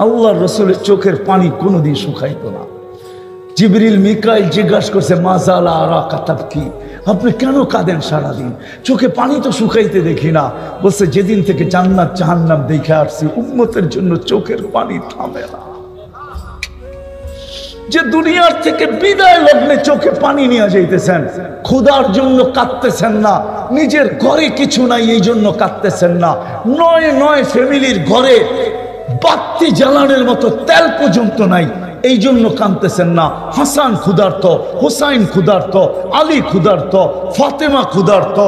আল্লাহর রাসূলের চোখের পানি কোনোদিন শুকাইতো না। জিবরিল মিকাইল জিজ্ঞাসা করছে মাজালা আরাকা তাবকি, আপনি কেন কাঁদেন সারাদিন? চোখে পানি তো শুকাইতে দেখি না। বলছে যেদিন থেকে জান্নাত জাহান্নাম দেখে আসছি উম্মতের জন্য চোখের পানি থামে না। যে দুনিয়ার থেকে বিদায় লগ্নে চোখে পানি নিয়ে যাইতেছেন, ক্ষুধার জন্য কাঁদতেছেন না, নিজের ঘরে কিছু নাই এই জন্য কাঁদতেছেন না, নয় নয় ফ্যামিলির ঘরে বাতি জ্বালানোর মতো তেল পর্যন্ত নাই এই জন্য কাঁদতেছেন না। হাসান ক্ষুধার্ত, হুসাইন ক্ষুধার্ত, আলী ক্ষুধার্ত, ফাতেমা ক্ষুধার্ত,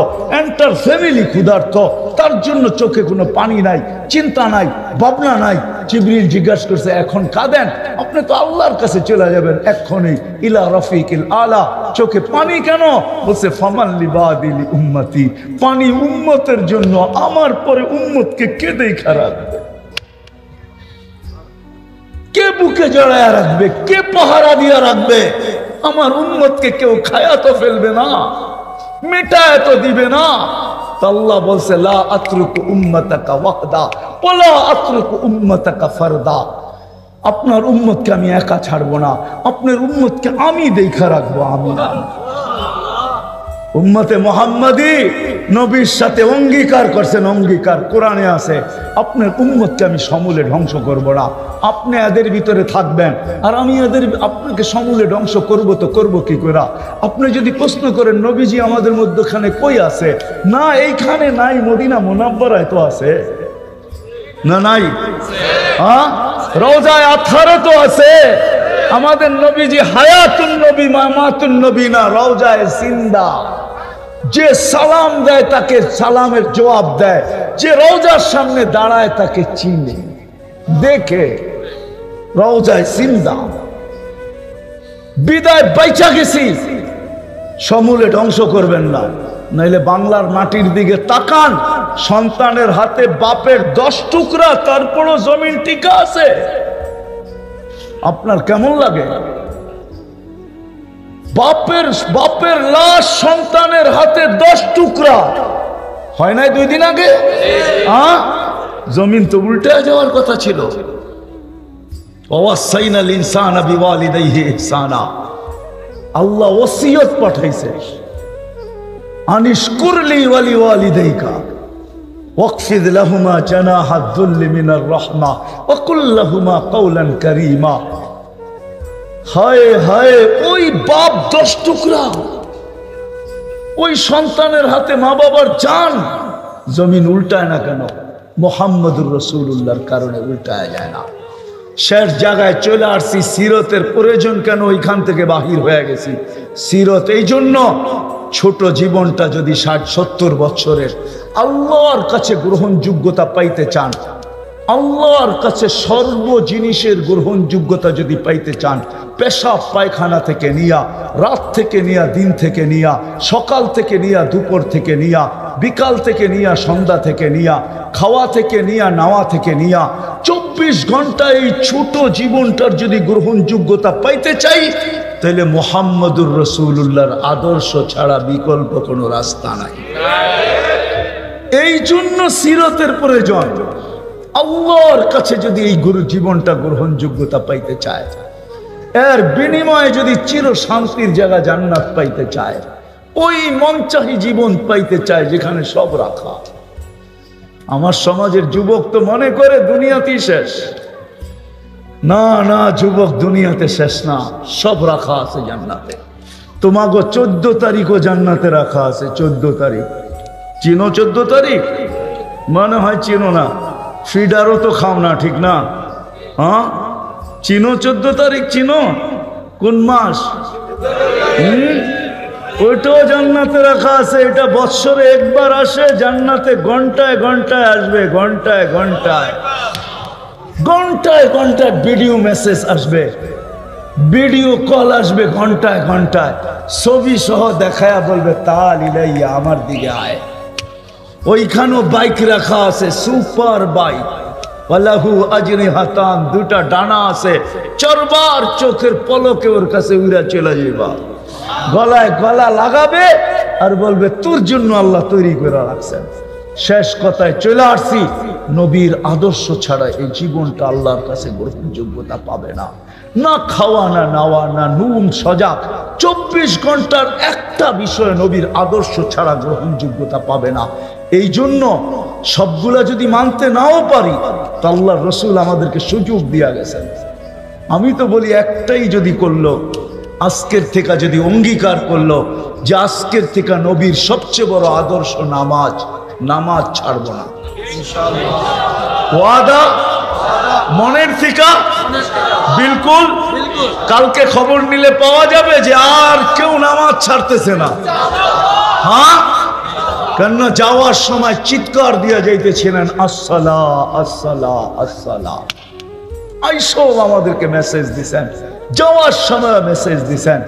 এন্টার ফ্যামিলি ক্ষুধার্ত, তার জন্য চোখে কোনো পানি নাই, চিন্তা নাই, ভাবনা নাই। জিবরিল জিজ্ঞাসা করছে এখন কাঁদেন? আপনি তো আল্লাহর কাছে চলে যাবেন এক্ষুনি, ইলা রফিকিল আলা। চোখে পানি কেন? বলছে ফামান লিবাদিলি উম্মতি, পানি উম্মতের জন্য, আমার পরে উম্মতকে কে দেখা রাখবে? কে বুকে জড়ায়া রাখবে? কে পাহারা দিয়া রাখবে? আমার উম্মতকে কেউ খায়া তো ফেলবে না, মেটায় তো দিবে না। আল্লাহ বলছে লা আতরুকু উম্মাতাকা ওয়াহদা ওয়ালা আতরুকু উম্মাতাকা ফারদা, আপনার উম্মতকে আমি একা ছাড়বো না, আপনার উম্মতকে আমি দেখা রাখবো। আমি উম্মতে মুহাম্মাদি নবীর সাথে অঙ্গীকার করছেন, অঙ্গীকার কোরআনে আছে, আপনার উম্মতকে আমি সমূলে ধ্বংস করব না, আপনি এদের ভিতরে থাকবেন আর আমি আপনাকে সমূলে ধ্বংস করব। তো করব কি করে? আপনি যদি প্রশ্ন করেন নবীজি আমাদের মধ্যখানে কই আছে, না এইখানে নাই, মদিনা মুনাব্বরায় তো আছে না? নাই? হ্যাঁ, রওজায়ে আতহারে তো আছে। আমাদের নবীজি হায়াতুন নবী মামাতুন নবী না, রওজায়ে জিন্দা। যে সালাম দেয় তাকে সালামের জবাব দেয়, যে রওজার সামনে দাঁড়ায় তাকে চিনে দেখে, রওজায়ে জিন্দা। বিদায় বাইচা গেছি, সমূলে ধ্বংস করবেন না, নাইলে বাংলার মাটির দিকে তাকান, সন্তানের হাতে বাপের 10 টুকরা, তারপরও জমিন টিকা আছে। আপনার কেমন লাগে? বাপের লাশ সন্তানের হাতে 10 টুকরা, হয় নাই 2 দিন আগে? জমিন তো উল্টে যাওয়ার কথা ছিল। ওয়াসাইনাল ইনসানা বিওয়ালিদাইহি ইহসানা, আল্লাহ ওসিয়ত পাঠাইছে, আনিশকুরলি ওয়ালি ওয়ালিদাইকা ওয়াকফিদ লাহুমা জানাহাদ যুল্লি মিনার রাহমা ওয়া কুল লাহুমা কাওলান কারীমা। হায় হায়, ওই বাপ 10 টুকরা, ওই সন্তানের হাতে মা বাবার জান, জমিন উল্টায় না কেন? মুহাম্মদুর রাসূলুল্লাহর কারণে উল্টায় যায় না। শেষ জায়গায় চলে আসছি, সিরতের প্রয়োজন কেন? ওইখান থেকে বাহির হয়ে গেছি। সিরত এই জন্য, ছোট জীবনটা যদি 60-70 বছরের আল্লাহর কাছে গ্রহণযোগ্যতা পাইতে চান, আল্লাহর কাছে সর্ব জিনিসের গ্রহণযোগ্যতা যদি পাইতে চান, পেশাব পায়খানা থেকে নিয়া, রাত থেকে নিয়া, দিন থেকে নিয়া, সকাল থেকে নিয়া, দুপুর থেকে নিয়া, বিকাল থেকে নিয়া, সন্ধ্যা থেকে নিয়া, খাওয়া থেকে নিয়া, নাওয়া থেকে নিয়া, 24 ঘন্টা এই ছোট জীবনটার যদি গ্রহণযোগ্যতা পাইতে চাই, তাহলে মুহাম্মদুর রাসূলুল্লাহর আদর্শ ছাড়া বিকল্প কোনো রাস্তা নাই। এই জন্য সিরতের প্রয়োজন। আল্লাহর কাছে যদি এই জীবনটা গ্রহণযোগ্যতা পাইতে চায়, এর বিনিময়ে যদি চির শান্তির জায়গা জান্নাত পাইতে চায়, ওই মনচাহি জীবন পাইতে চায় যেখানে সব রাখা। আমার সমাজের যুবক তো মনে করে দুনিয়াতেই শেষ। না না যুবক, দুনিয়াতে শেষ না, সব রাখা আছে জান্নাতে। তোমাগো 14 তারিখও জান্নাতে রাখা আছে। 14 তারিখ চিনো? 14 তারিখ মনে হয় চিনো না, ফিডারও তো খাও না, ঠিক না? হ্যাঁ, চিনো 14 তারিখ? চিনো? কোন মাস? ওইটাও জান্নাতে রাখা আছে। এটা বৎসরে একবার আসে, জান্নাতে ঘন্টায় ঘন্টায় আসবে, ঘন্টায় ঘন্টায়, ঘন্টায় ঘন্টায় ভিডিও মেসেজ আসবে, ভিডিও কল আসবে, ঘন্টায় ঘন্টায় ছবি সহ দেখায়া বলবে তাল ইলাইয়া, আমার দিকে আয়। ওইখানেও বাইক রাখা আছে, সুপার বাইক, ওয়ালাহু আজনিহাতান, 2টা ডানা আছে, চরবার চোখের পলকে ওর কাছে উড়া চলে যাবা, গলায় গলা লাগাবে আর বলবে তোর জন্য আল্লাহ তৈরি করে রাখছেন। শেষ কথায় চলে আসছি, নবীর আদর্শ ছাড়া এই জীবনটা আল্লাহর কাছে গ্রহণযোগ্যতা পাবে না। না খাওয়া, না নাওয়া, না নুন সজাগ, 24 ঘন্টার একটা বিষয় নবীর আদর্শ ছাড়া গ্রহণযোগ্যতা পাবে না। এই জন্য সবগুলা যদি মানতে নাও পারি, তো আল্লাহর রসুল আমাদেরকে সুযোগ দিয়া গেছেন। আমি তো বলি একটাই যদি করলো, আজকের থেকে যদি অঙ্গীকার করলো যে আজকের থেকে নবীর সবচেয়ে বড় আদর্শ নামাজ, নামাজ ছাড়ব না। ওয়াদা মনের থেকে বিলকুল। কালকে খবর নিলে পাওয়া যাবে যে আর কেউ নামাজ ছাড়তেছে না। হ্যাঁ, কেননা যাওয়ার সময় চিৎকার দিয়া যাইতেছিলেন, আসসালা আসসালা আসসালা। আইসব আমাদেরকে মেসেজ দিছেন, যাওয়ার সময় মেসেজ দিছেন।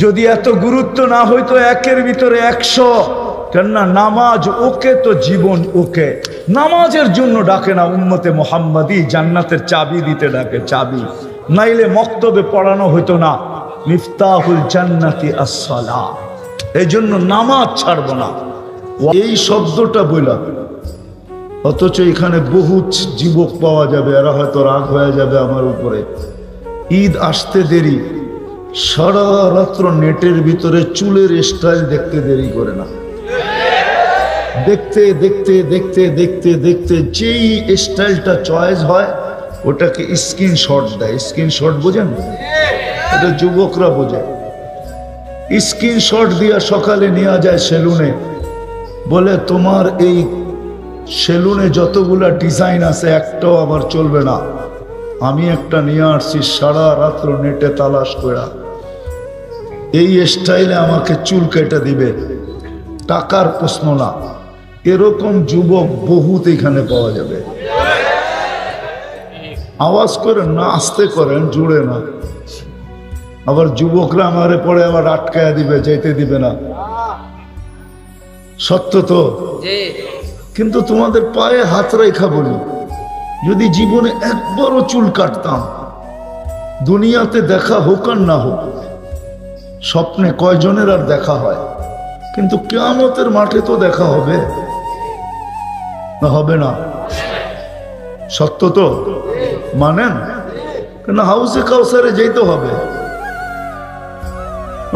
যদি এত গুরুত্ব না হইতো একের ভিতরে 100, কেননা নামাজ ওকে তো জীবন ওকে। নামাজের জন্য ডাকে না উম্মতে মুহাম্মাদি, জান্নাতের চাবি দিতে ডাকে, চাবি। নাইলে মক্তবে পড়ানো হইতো না মিফতাহুল জান্নাতি আসসালাহ। এই জন্য নামাজ ছাড়বো না, এই শব্দটা বইলা। অথচ এখানে বহু যুবক পাওয়া যাবে, এরা হয়তো রাগ হয়ে যাবে আমার উপরে। ঈদ আসতে দেরি, সারা রাত্র নেটের ভিতরে চুলের স্টাইল দেখতে দেরি করে না। দেখতে দেখতে দেখতে দেখতে দেখতে যেই স্টাইলটা চয়েস হয় ওটাকে স্ক্রিনশট দেয়। স্ক্রিনশট বোঝেন? এটা যুবকরা বোঝে। স্ক্রিনশট দিয়া সকালে নেওয়া যায় সেলুনে, বলে তোমার এই সেলুনে যতগুলা ডিজাইন আছে একটাও আবার চলবে না, আমি একটা নিয়ে আসছি সারা রাত্র নেটে তালাশ করে, এই স্টাইলে আমাকে চুল কেটে দিবে, টাকার প্রশ্ন না। এরকম যুবক বহুত এখানে পাওয়া যাবে। আওয়াজ করেন না, আস্তে করেন, জুড়ে না। আবার যুবকরা আমারে পরে আবার আটকায়া দিবে, যেতে দিবে না। সত্য তো? কিন্তু তোমাদের পায়ে হাত রেখা বলি, যদি জীবনে একবারও চুল কাটতাম, দুনিয়াতে দেখা হোক আর না হোক, স্বপ্নে কয়জনের আর দেখা হয়, কিন্তু কিয়ামতের মাঠে তো দেখা হবে না? হবে না? সত্য তো? মানেন? কেন হাউসে কাউসারে যেতে হবে,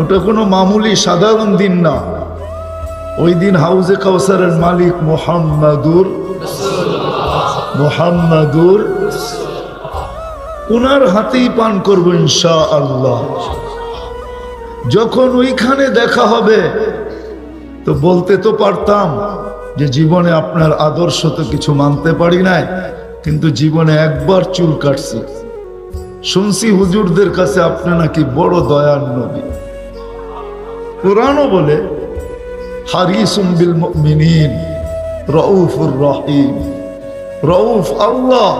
ওটা কোনো মামুলি সাধারণ দিন না। ওই দিন হাউজে কাউসারের মালিক মুহাম্মাদুর ওনার হাতেই পান করবো ইনশাআল্লাহ। যখন ওইখানে দেখা হবে তো বলতে তো পারতাম যে জীবনে আপনার আদর্শ তো কিছু মানতে পারি নাই, কিন্তু জীবনে একবার চুল কাটছি। শুনছি হুজুরদের কাছে আপনি নাকি বড় দয়ার নবী। কুরআনও বলে হারিসুম বিল মুমিনিন রাউফুর রহিম। রউফ আল্লাহ,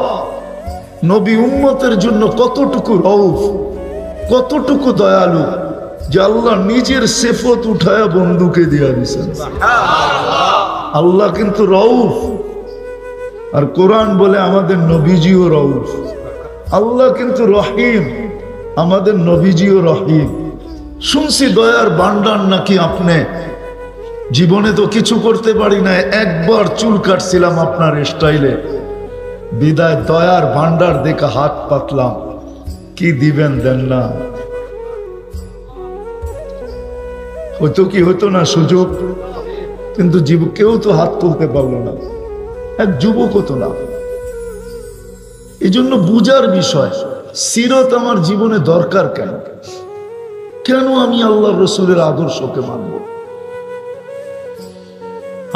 নবী উম্মতের জন্য কতটুকু রউফ, কতটুকু দয়ালু, যে আল্লাহ নিজের সেফত উঠায়া বন্ধুকে দিয়া দিয়েছেন। আল্লাহ কিন্তু রউফ। আর কোরআন বলে আমাদের নবীজিও রউফ। আল্লাহ কিন্তু রহিম, আমাদের নবীজিও রহিম। শুনছি দয়ার ভান্ডার নাকি আপনি। জীবনে তো কিছু করতে পারি না, একবার চুল কাটছিলাম আপনার স্টাইলে, বিদায় দয়ার ভান্ডার দেখে হাত পাতলাম, কি দিবেন দেন না। হতো কি হতো না সুযোগ, কিন্তু কেউ তো হাত তুলতে পারলো না, এক যুবক হতো না। এই জন্য বুঝার বিষয়, সিরত আমার জীবনে দরকার কেন? কেন আমি আল্লাহ রসুলের আদর্শকে মানব?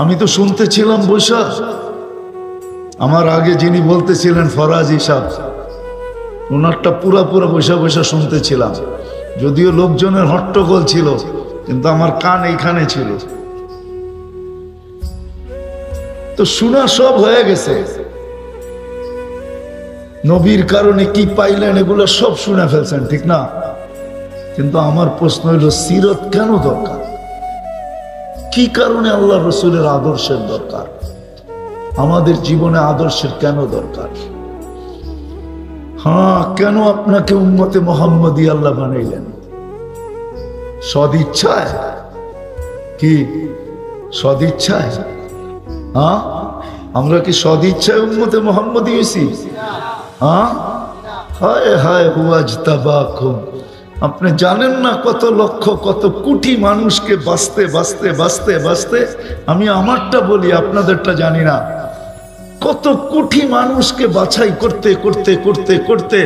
আমি তো শুনতেছিলাম বৈশা, আমার আগে যিনি বলতেছিলেন ফরাজি সাহেব, ওনারটা পুরা বৈশা বৈশা শুনতেছিলাম। যদিও লোকজনের হট্টগোল ছিল, কিন্তু আমার কান এইখানে ছিল। তো শোনা সব হয়ে গেছে, নবীর কারণে কি পাইলেন এগুলো সব শুনে ফেলছেন, ঠিক না? কিন্তু আমার প্রশ্ন হইল, সিরত কেন দরকার? কি কারণে আল্লাহ রসুলের আদর্শের দরকার? আমাদের জীবনে আদর্শের কেন দরকার? হ্যাঁ, কেন আপনাকে উম্মতে মুহাম্মদী আল্লাহ বানাইলেন? সদিচ্ছায়? কি সদিচ্ছায়? হ্যাঁ, আমরা কি সদিচ্ছায় উম্মতে মুহাম্মদী হয়েছি? হ্যাঁ, হায় হায় হুয়াজতাবাকুম। আপনি জানেন না কত লক্ষ কত কোটি মানুষকে বাঁচতে বাঁচতে বাঁচতে বাঁচতে, আমি আমারটা বলি আপনাদেরটা জানি না, কত কোটি মানুষকে বাছাই করতে করতে করতে করতে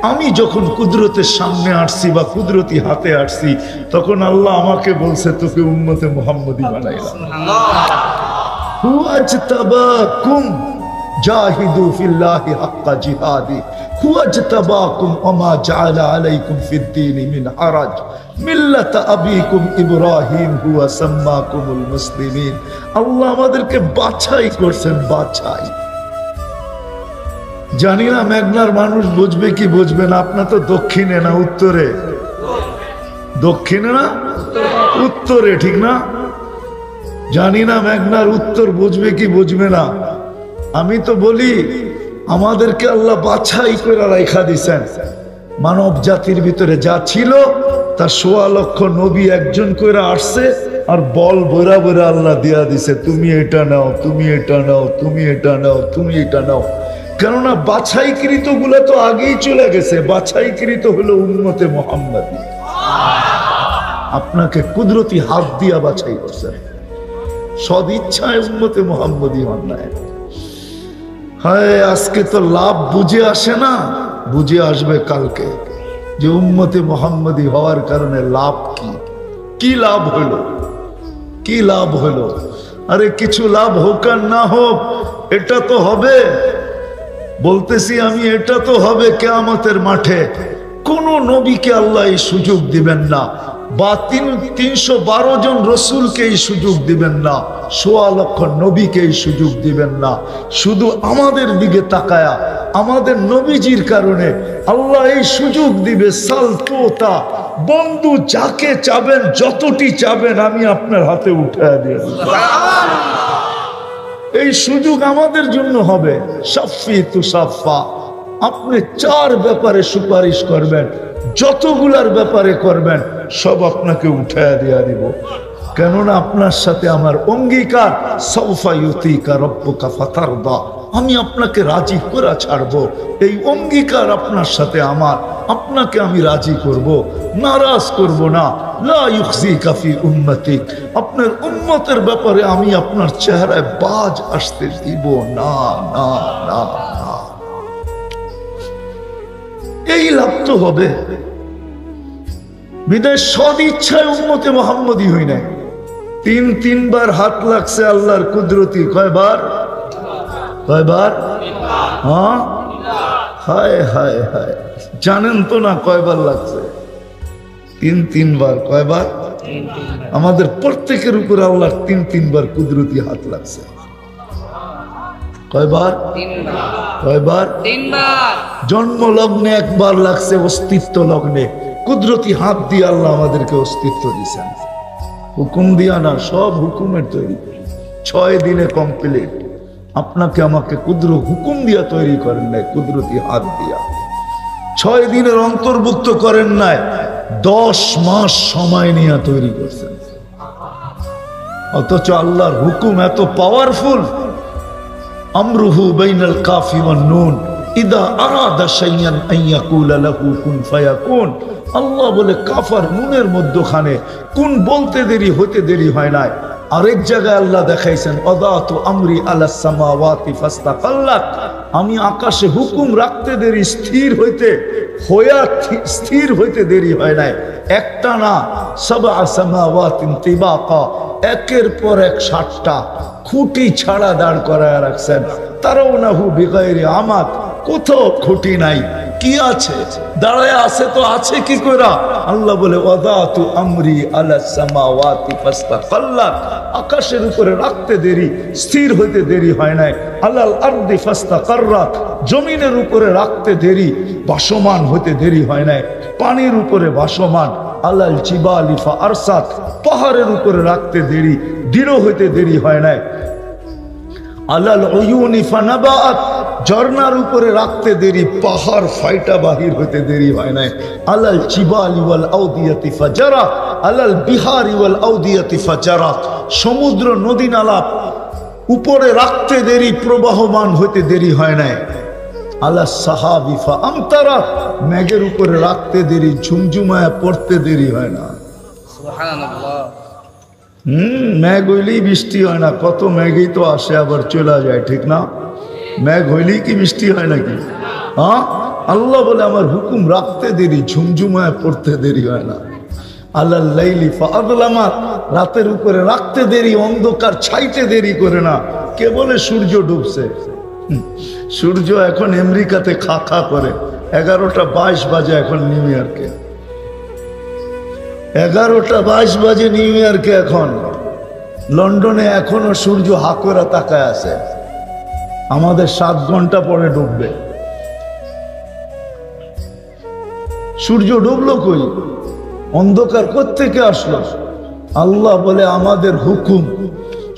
আমি যখন কুদরতের সামনে আসছি বা কুদরতি হাতে আসছি, তখন আল্লাহ আমাকে বলছে তোকে উম্মতে মুহাম্মদী বানাইলাম। হুয়াজতাবাকুম জাহিদু ফিল্লাহি হাক্কা জিহাদি হুয়াজতাবাকুম ওমা জাআলা আলাইকুম ফিদ্দীনি মিন হারাজ মিল্লাতা আবিকুম ইব্রাহিম হুয়া সাম্মাকুমুল মুসলিমিন। আল্লাহ আমাদেরকে বাছাই করছেন, বাছাই। জানি না মেঘনার মানুষ বুঝবে কি বুঝবে না। আপনার তো দক্ষিণে না উত্তরে? দক্ষিণে না উত্তরে, ঠিক না? জানি না মেঘনার উত্তর বুঝবে কি বুঝবে না। আমি তো বলি আমাদেরকে আল্লাহ বাছাই করে রাখা দিছেন। মানব জাতির ভিতরে যা ছিল তার ১৬ লক্ষ নবী একজন করে আসছে, আর বল বইরা বইরা আল্লাহ দিয়া দিছে, তুমি এটা নাও, তুমি এটা নাও, তুমি এটা নাও, তুমি এটা নাও। কেননা বাছাইকৃত গুলা তো আগেই চলে গেছে। বাছাইকৃত হলো উম্মতে মুহাম্মদী। আপনাকে কুদরতি হাত দিয়া বাছাই করছেন, সদিচ্ছায় উম্মতে মুহাম্মদী অন্যায়। হায়, আজকে তো লাভ বুঝে আসে না, বুঝে আসবে কালকে যে উম্মতে মুহাম্মদী হওয়ার কারণে লাভ কি। কি লাভ হলো, কি লাভ হলো? আরে কিছু লাভ হোক আর না হোক, এটা তো হবে। বলতেছি আমি, এটা তো হবে কিয়ামতের মাঠে। কোন নবীকে আল্লাহ এই সুযোগ দিবেন না, বা ৩১২ জন রসুলকে এই সুযোগ দিবেন না, ১৬ লক্ষ নবীকে এই সুযোগ দিবেন না। শুধু আমাদের দিকে তাকায়া আমাদের নবীজির কারণে আল্লাহ এই সুযোগ দিবে। সালতোতা বন্ধু, যাকে চাবেন, যতটি চাবেন, আমি আপনার হাতে উঠায় দিয়ে এই সুযোগ আমাদের জন্য হবে। সাফি তুসাফা, আপনি 4 ব্যাপারে সুপারিশ করবেন, যতগুলার ব্যাপারে করবেন সব আপনাকে উঠায় দিয়া দিব। কেননা আপনার সাথে আমার অঙ্গীকার, সাউফা ইউতিকা রব্বুকা ফাতারদা, আমি আপনাকে রাজি করে ছাড়বো। এই অঙ্গীকার আপনার সাথে আমার, আপনাকে আমি রাজি করব, নারাজ করব না। লা ইউখজিকা ফি উম্মতিক, আপনার উম্মতের ব্যাপারে আমি আপনার চেহারায় বাজ আসতে দিব না, না, না, না। এই লাভ তো হবে। বিদায় সদিচ্ছায় উম্মতে মুহাম্মদী হই নাই। 3বার হাত লাগছে আল্লাহর কুদরতি। কয়বার? কয়বার? হ্যাঁ, হায় হায় হায়, জানেন তো না কয়বার লাগছে? 3বার। কয়বার? আমাদের প্রত্যেকের উপর আল্লাহর 3বার কুদরতি হাত লাগছে। কয়বার? 3বার। জন্ম লগ্নে 1বার লাগছে, অস্তিত্ব লগ্নে কুদরতি হাত দিয়ে আল্লাহ আমাদেরকে অস্তিত্ব দিয়েছেন। হুকুম দিয়া না, সব হুকুমের তৈরি। 6 দিনে কমপ্লিট। আপনাকে আমাকে হুকুম দিয়া তৈরি করেন নাই, কুদরতি হাত দিয়া। 6 দিনের অন্তর্ভুক্ত করেন নাই, 10 মাস সময় নিয়ে তৈরি করছেন। অথচ আল্লাহর হুকুম এত পাওয়ারফুল। আমরুহু বাইনাল কাফি ওয়ান নুন ইদা আরাদা শাইয়ান আন ইয়াকুলা লাহু কুন ফায়াকুন। আল্লাহ বলে কাফার নুনের মধ্যখানে কোন বলতে দেরি হতে দেরি হয় নাই। আরেক জায়গায় আল্লাহ দেখাইছেন, আদাতু আমরি আলাস সামাওয়াতি ফাস্তাকাল্লাত, আমি আকাশে হুকুম রাখতে দেরি, স্থির হইতে দেরি হয় নাই। একটা না, সাবআ সামাওয়াতিন তিবাকা, একের পর এক 7টা খুঁটি ছাড়া দাঁড় করায় রাখছেন। তারাউনাহু বিগাইরি আমাদ, কোথাও খুঁটি নাই। কি আছে? দাঁড়ায় আছে তো আছে কি কইরা? আল্লাহ বলে ওয়াদাতু আমরি আলাস সামাওয়াতি ফাস্তাকাল্লাত, আকাশের উপরে রাখতে দেরি, স্থির হইতে দেরি হয় নাই। আলাল আরদি ফাস্তাকাররাত, জমিনের উপরে রাখতে দেরি, ভাসমান হইতে দেরি হয় নাই। পানির উপরে ভাসমান। আলাল জিবালি ফাআরসাত, পাহাড়ের উপরে রাখতে দেরি, দৃঢ় হইতে দেরি হয় নাই। আলাল উয়ুনি ফানাবাত, ঝর্ণার উপরে রাখতে দেরি, পাহাড় ফাইটা বাহির হইতে দেরি হয় নাই। আলাল জিবালি ওয়াল আউদিয়াতি ফাজারাত, আলাল বিহারি ওয়াল আউদিয়াতি ফাজারাত, সমুদ্র নদী নালা উপরে রাখতে দেরি, প্রবাহমান হইতে দেরি হয় নাই। আলা সাহাবি ফাআমতারা, মেঘের উপরে রাখতে দেরি, ঝুমঝুমায় পড়তে দেরি হয় না। সুবহানাল্লাহ। মেঘ হইলেই বৃষ্টি হয় না, কত মেঘই তো আসে আবার চলে যায়, ঠিক না? মেঘ হইলেই কি বৃষ্টি হয় নাকি? হ্যাঁ, আল্লাহ বলে আমার হুকুম রাখতে দেরি, ঝুমঝুমায় পড়তে দেরি হয় না। আল্লাহ লাইলি ফাআদলামা, রাতের উপরে রাখতে দেরি, অন্ধকার ছাইতে দেরি করে না। কে বলে সূর্য ডুবছে? সূর্য এখন আমেরিকাতে খা খা করে, 11:22 বাজে এখন নিউ ইয়র্কে, 11:22 বাজে নিউ ইয়র্কে। এখন লন্ডনে এখনো সূর্য হাকরা তাকায় আছে, আমাদের 7 ঘন্টা পরে ডুববে। সূর্য ডুবলো কই? অন্ধকার কোত্থেকে আসলো? আল্লাহ বলে আমাদের হুকুম,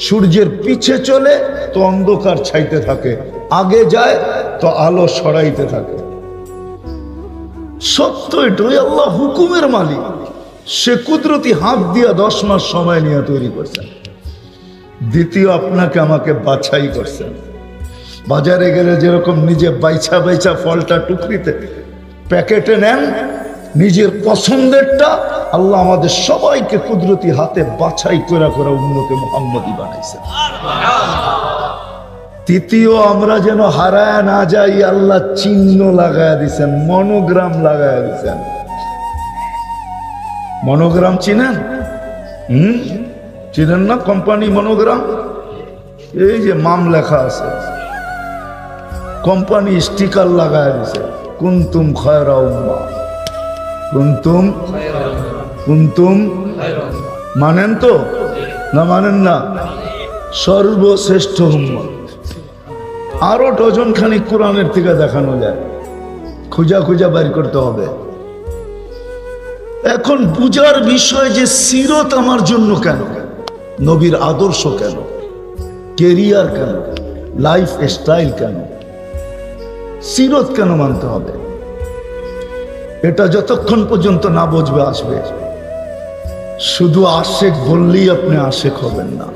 সূর্যের পিছে চলে তো অন্ধকার ছাইতে থাকে, আগে যায় তো আলো সরাইতে থাকে। সত্য এটাই, আল্লাহ হুকুমের মালিক। সে কুদরতি হাত দিয়া 10 মাস সময় নিয়ে তৈরি করছেন। দ্বিতীয়, আপনাকে আমাকে বাছাই করছেন। বাজারে গেলে যেরকম নিজে বাইছা বাইছা ফলটা টুকরিতে প্যাকেটে নেন, নিজের পছন্দেরটা আল্লাহ আমাদের সবাইকে কুদরতি হাতে বাছাই করে করে উম্মতে মুহাম্মদী বানাইছেন। তৃতীয়, আমরা যেন হারায় না যাই, আল্লাহ চিহ্ন লাগায়া দিছেন, মনোগ্রাম লাগায়া দিছেন। মনোগ্রাম চিনেন? চিনেন না? কোম্পানি মনোগ্রাম, এই যে মাম লেখা আছে, কোম্পানি স্টিকার লাগায়া দিছে, কুনতুম খায়রা উম্মাহ, কুনতুম কুনতুম। মানেন তো না? মানেন না? সর্বশ্রেষ্ঠ উম্মত। আরো ডজন খানিক কোরআনের থেকে দেখানো যায়, খুঁজা খুঁজা বের করতে হবে। এখন বুঝার বিষয় যে সিরত আমার জন্য কেন, নবীর আদর্শ কেন, কেরিয়ার কেন, লাইফ স্টাইল কেন, সিরত কেন মানতে হবে, এটা যতক্ষণ পর্যন্ত না বুঝবে আসবে। শুধু আশেক বললেই আপনি আশেক হবেন না।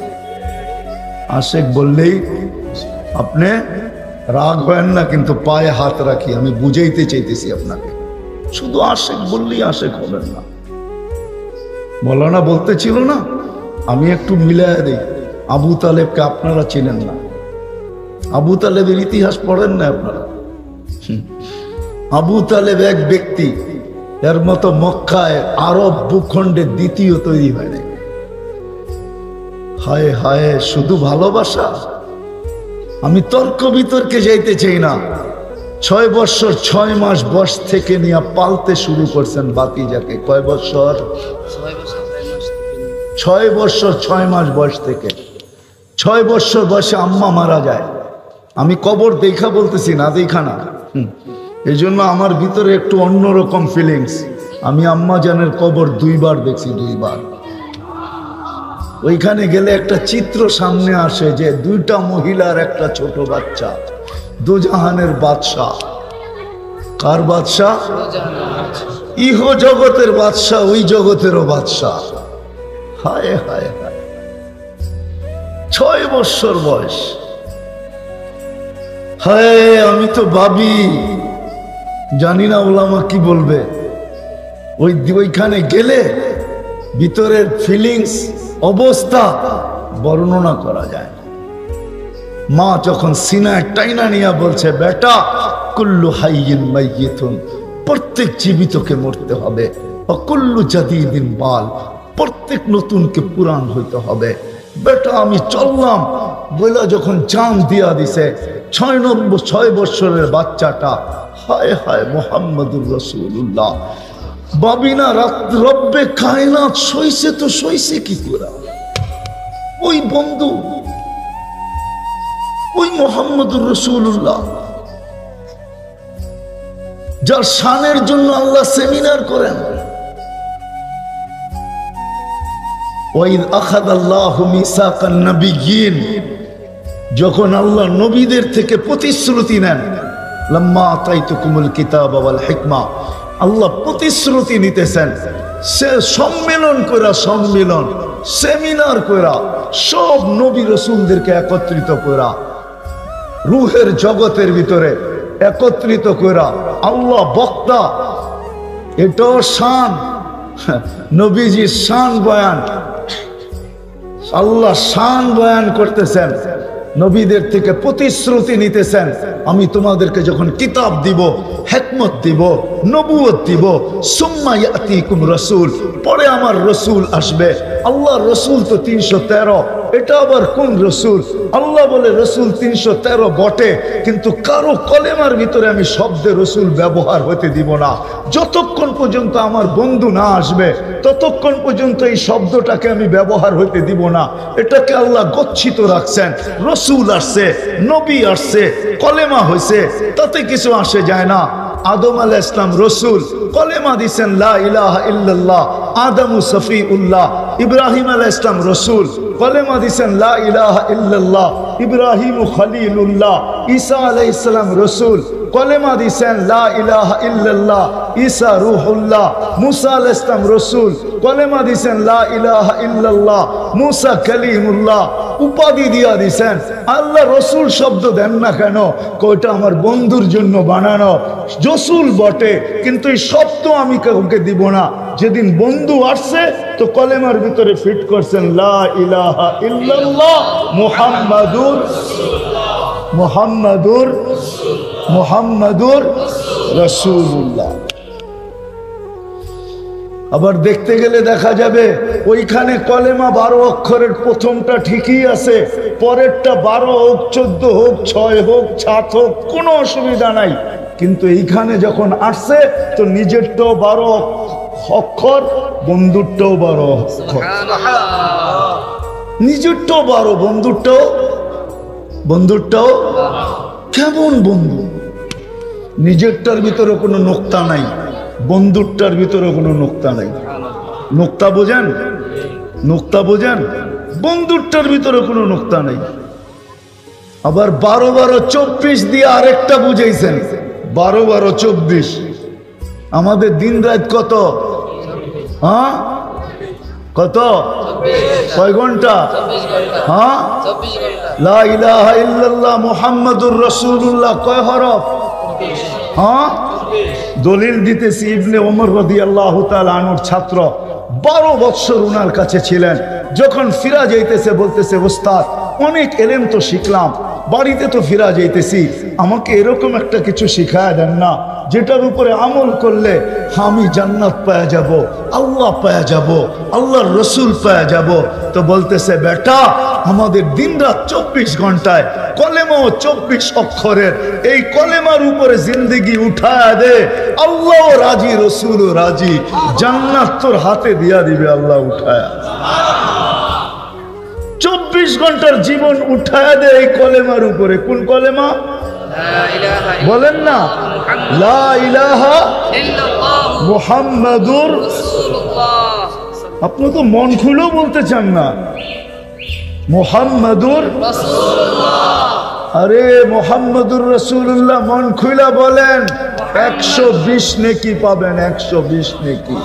আশেক বললেই আপনি রাগ হবেন না, কিন্তু পায়ে হাত রাখি, আমি বুঝাইতে চাইতেছি আপনাকে। শুধু আশেক বললেই আশেক হবেন না। মৌলানা বলতেছিল না, আমি একটু মিলাইয়া দিই, আবু তালেবকে আপনারা চেনেন না। আবু তালেবের ইতিহাস পড়েন না আপনারা? আবু তালেব এক ব্যক্তি, এর মতো মক্কায় আরব ভূখণ্ডে দ্বিতীয় তৈরি হয় নাই। হায় হায়, শুধু ভালোবাসা। আমি তর্ক বিতর্কে যাইতে চাই না। 6 বছর 6 মাস বয়স থেকে নিয়ে পালতে শুরু করছেন বাকি যাকে। কয় বছর? 6 বছর 6 মাস বয়স থেকে। 6 বছর বয়সে আম্মা মারা যায়। আমি কবর দেখা বলতেছি না, দেখা না, এই জন্য আমার ভিতরে একটু অন্যরকম ফিলিংস। আমি আম্মা জানের কবর 2 বার দেখছি, 2 বার। ওইখানে গেলে একটা চিত্র সামনে আসে যে 2টা মহিলার একটা ছোট বাচ্চা, দুজাহানের বাদশাহ। কার বাদশাহ? ইহ জগতের বাদশাহ, ওই জগতেরও বাদশাহ। হায় হায় হায়, 6 বছর বয়স। হায়, আমি তো ভাবি, জানি না ওলামা কি বলবে। ওইখানে গেলে ভিতরের ফিলিংস, অবস্থা বর্ণনা করা যায়। মা যখন সিনায় টাইনা নিয়া বলছে, বেটা কুল্লু হাইয়িন মাইয়িতুন, প্রত্যেক জীবিতকে মরতে হবে, কুল্লু জাদিদিন বাল, প্রত্যেক নতুনকে পুরান হইতে হবে। বেটা আমি চললাম বলে যখন জান দিয়া দিছে, 6 বছরের বাচ্চাটা, হায় হায় মুহাম্মদুর রাসূলুল্লাহ। বাবিনা রব্বে কায়নাত সইছে তো সইছে কি করে? ওই বন্ধু, ওই মুহাম্মদুর রাসূলুল্লাহ, যার শানের জন্য আল্লাহ সেমিনার করেন। ওয়াইদ আখাযাল্লাহু মিসাকান নাবিয়্যিন, যখন আল্লাহ নবীদের থেকে প্রতিশ্রুতি নেন, লাম্মা আতাইতুকুমুল কিতাবা ওয়াল হিকমা, আল্লাহ প্রতিশ্রুতি নিতেছেন। সে সম্মেলন করে সম্মেলন সেমিনার কইরা সব নবী রাসূলদেরকে একত্রিত কইরা রূহের জগতের ভিতরে একত্রিত কইরা আল্লাহ বক্তা, এটাও শান, নবীজির শান বয়ান, আল্লাহ শান বয়ান করতেছেন, নবীদের থেকে প্রতিশ্রুতি নিতেছেন, আমি তোমাদেরকে যখন কিতাব দিব, হিকমত দিব, নবুয়ত দিব, সুম্মা ইয়াতিকুম রাসূল, পরে আমার রসুল আসবে। আল্লাহ রসুল তো 313, এটা আবার কোন রসুল? আল্লাহ বলে রসুল 313 বটে, কিন্তু কারো কলেমার ভিতরে আমি শব্দে রসুল ব্যবহার হতে দিব না। যতক্ষণ পর্যন্ত আমার বন্ধু না আসবে ততক্ষণ পর্যন্ত এই শব্দটাকে আমি ব্যবহার হতে দিব না। এটাকে আল্লাহ গচ্ছিত রাখছেন। রসুল আসছে, নবী আসছে, কলেমা হয়েছে, তাতে কিছু আসে যায় না। আদম আলাইহিস সালাম রসুল, কলেমা দিছেন লা ইলাহা ইল্লাল্লাহ, আদমু সফিউল্লাহ। ইব্রাহিম আলাইহিস সালাম রসুল, কলেমা দিছেন লা ইলাহা ইল্লাল্লাহ, ইব্রাহিমু খলিলুল্লাহ। ঈসা আলাইহিস সালাম রসুল, কলেমা দিছেন লা ইলাহা ইল্লাল্লাহ, ঈসা রূহুল্লাহ। মুসা আলাইহিস সালাম রসুল, কলেমা দিছেন লা ইলাহা ইল্লাল্লাহ, মুসা কালিমুল্লাহ। উপাধি দিয়া দিছেন। আল্লাহ রসুল শব্দ দেন না কেন? কয়টা আমার বন্ধুর জন্য বানানো, রসুল বটে, কিন্তু এই শব্দ আমি কাউকে দিব না। যেদিন বন্ধু আসছে তো কলেমার ভিতরে ফিট করছেন লা ইলাহা ইল্লাল্লাহ মুহাম্মাদুর মুহাম্মাদুর মুহাম্মাদুর রাসূলুল্লাহ। আবার দেখতে গেলে দেখা যাবে ওইখানে কলেমা 12 অক্ষরের প্রথমটা ঠিকই আছে, পরেরটা 12 হোক, 14 হোক, 6 হোক, 7 হোক, কোনো অসুবিধা নাই। কিন্তু এইখানে যখন আসছে তো নিজেরটাও 12 অক্ষর, বন্ধুরটাও 12 অক্ষর, নিজেরটাও 12, বন্ধুরটাও কেমন বন্ধু? নিজেরটার ভিতরে কোনো নোক্তা নাই, বন্ধুরটার ভিতরে কোনো নোক্তা নাই। নোক্তা বোঝেন? নোক্তা বোঝেন? বন্ধুরটার ভিতরে কোনো নোক্তা নাই। আবার 12 12 24 দিয়ে আরেকটা বুঝাইছেন, 12 12 24। আমাদের দিন রাত কত? হ্যাঁ কত? কয় ঘন্টা? হ্যাঁ, লা ইলাহা ইল্লাল্লাহ মুহাম্মাদুর রাসূলুল্লাহ কয় হরফ? হ্যাঁ, দলিল দিতেছি। ইবনে ওমর রাদিয়াল্লাহু তাআলা আনহুর ছাত্র, 12 বছর উনার কাছে ছিলেন। যখন ফিরা যাইতেছে বলতেছে, ওস্তাদ অনেক এলেম তো শিখলাম, বাড়িতে তো ফিরা যাইতেছি, আমাকে এরকম একটা কিছু শিখায় দেন না যেটার উপরে আমল করলে আমি জান্নাত পাওয়া যাব, আল্লাহ পাওয়া যাব, আল্লাহর রসুল পাওয়া যাব। তো বলতেছে, বেটা আমাদের দিনরাত 24 ঘন্টায়, কলেমাও 24 অক্ষরের, এই কলেমার উপরে জিন্দেগি উঠায় দে, আল্লাহ রাজি, রসুল রাজি, জান্নাত তোর হাতে দিয়া দিবে আল্লাহ উঠায়। 24 ঘন্টার জীবন উঠায় দে এই কলেমার উপরে। কোন কলেমা বলেন না? লা ইলাহা মুহাম্মাদুর রাসূলুল্লাহ। আপনি তো মন খুলেও বলতে চান না মুহাম্মাদুর রাসূলুল্লাহ। আরে মুহাম্মাদুর রাসূলুল্লাহ মন খুলে বলেন, 120 নেকি পাবেন, 120 নেকি।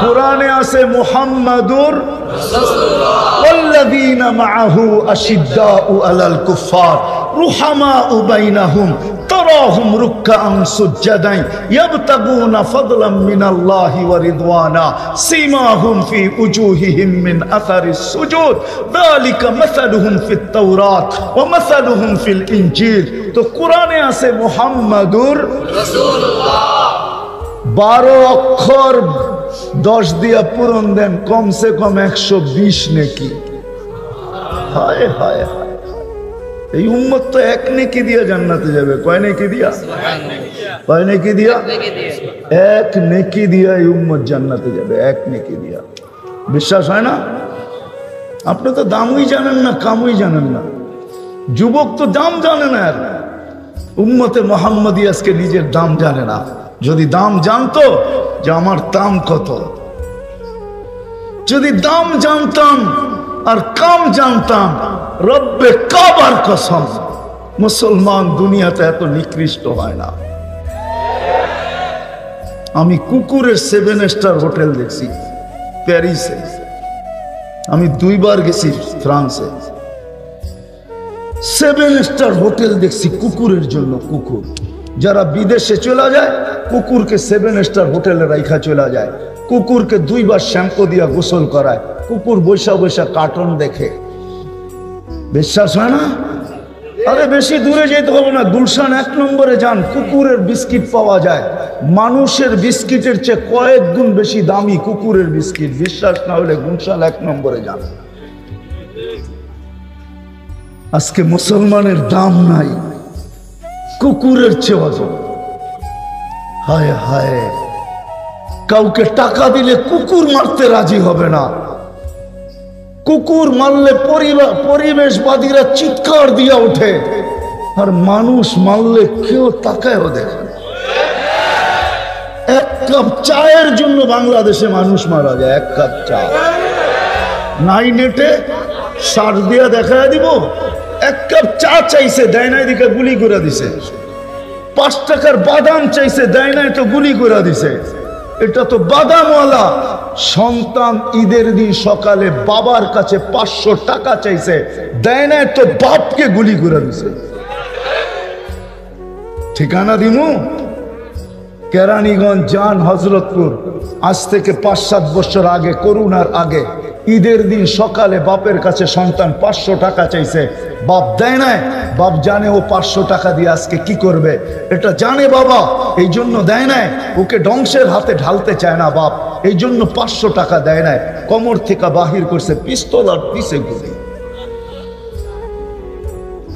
কোরআনে আছে মুহাম্মাদুর রাসূলুল্লাহ, ওয়াল্লাযীনা মাআহু আশিদ্দাউ আলাল কুফার রুহামাউ বাইনাহুম তারাহুম রুকআন সুজ্জাদান ইয়াবতাগুনা ফাদলাম মিনাল্লাহি ওয়া রিদওয়ানা সীমাহুম ফি উজুহিহিম মিন আসারিস সুজুদ যালিকা মাসালুহুম ফিত তাওরাত ওয়া মাসালুহুম ফিল ইনজিল। তো কোরআনে আছে মুহাম্মাদুর রাসূলুল্লাহ। 12 অক্ষর 10 দিয়া পূরণ দেন, কমসে কম 120 নেকি। হায় হায়, এই উম্মত তো 1 নেকি দিয়া জান্নাতে যাবে। কয় নেকি দিয়া? কয় নেকি দিয়া? 1 নেকি দিয়া এই উম্মত জান্নাতে যাবে, 1 নেকি দিয়া। বিশ্বাস হয় না? আপনি তো দামই জানেন না, কামই জানেন না। যুবক তো দাম জানে না। আর উম্মতে মুহাম্মদী আজকে নিজের দাম জানে না। যদি দাম জানতো যে আমার দাম কত, যদি দাম জানতাম আর কাম জানতাম, রব্বে কাবার কসম মুসলমান দুনিয়াতে এত নিকৃষ্ট হয় না। আমি কুকুরের 7 স্টার হোটেল দেখছি প্যারিসে, আমি 2 বার গেছি ফ্রান্সে, 7 স্টার হোটেল দেখছি কুকুরের জন্য। কুকুর যারা বিদেশে চলে যায়, কুকুরকে 7 স্টার হোটেলে রাইখা চলে যায়। কুকুরকে 2 বার শ্যাম্পু দিয়া গোসল করায়। কুকুর বৈশা বৈশা কার্টুন দেখে। বিশ্বাস হয় না? আরে বেশি দূরে যেতে হবে না, গুলশান 1 নম্বরে যান, কুকুরের বিস্কিট পাওয়া যায়। মানুষের বিস্কিটের চেয়ে কয়েক গুণ বেশি দামি কুকুরের বিস্কিট। বিশ্বাস না হলে গুলশান 1 নম্বরে যান। আজকে মুসলমানের দাম নাই, কুকুরের চেয়ে অজব। হায় হায়, কাউকে টাকা দিলে কুকুর মারতে রাজি হবে না। কুকুর মারলে পরিবেশবাদীরা চিৎকার দিয়া ওঠে, আর মানুষ মারলে কেউ তাকায়ও দেখে না। 1 কাপ চায়ের জন্য বাংলাদেশে মানুষ মারা যায়। 1 কাপ চা নাই, নেটে সার দিয়া দেখা দিব। 1 কাপ চা চাইছে, দেয় নাই, দিকে গুলি করে দিছে। 5 টাকার বাদাম চাইছে, দেয় নাই, তো গুলি করে দিছে। এটা তো বাদামওয়ালা। সন্তান ঈদের দিন সকালে বাবার কাছে 500 টাকা চাইছে, দেয় নাই, তো বাপকে গুলি করে দিছে। ঠিকানা দিমু কেরানীগঞ্জ যান, হযরতপুর। আজ থেকে 5-7 বছর আগে, করোনার আগে, ঈদের দিন সকালে বাপের কাছে সন্তান 500 টাকা চাইছে, বাপ দেয় নাই। বাপ জানে ও 500 টাকা দিয়ে আজকে কি করবে, এটা জানে বাবা, এই জন্য দেয় নাই। ওকে ধ্বংসের হাতে ঢালতে চায় না বাপ, এই জন্য 500 টাকা দেয় নাই। কোমর থেকে বাহির করছে পিস্তল আর পিছে গুলি।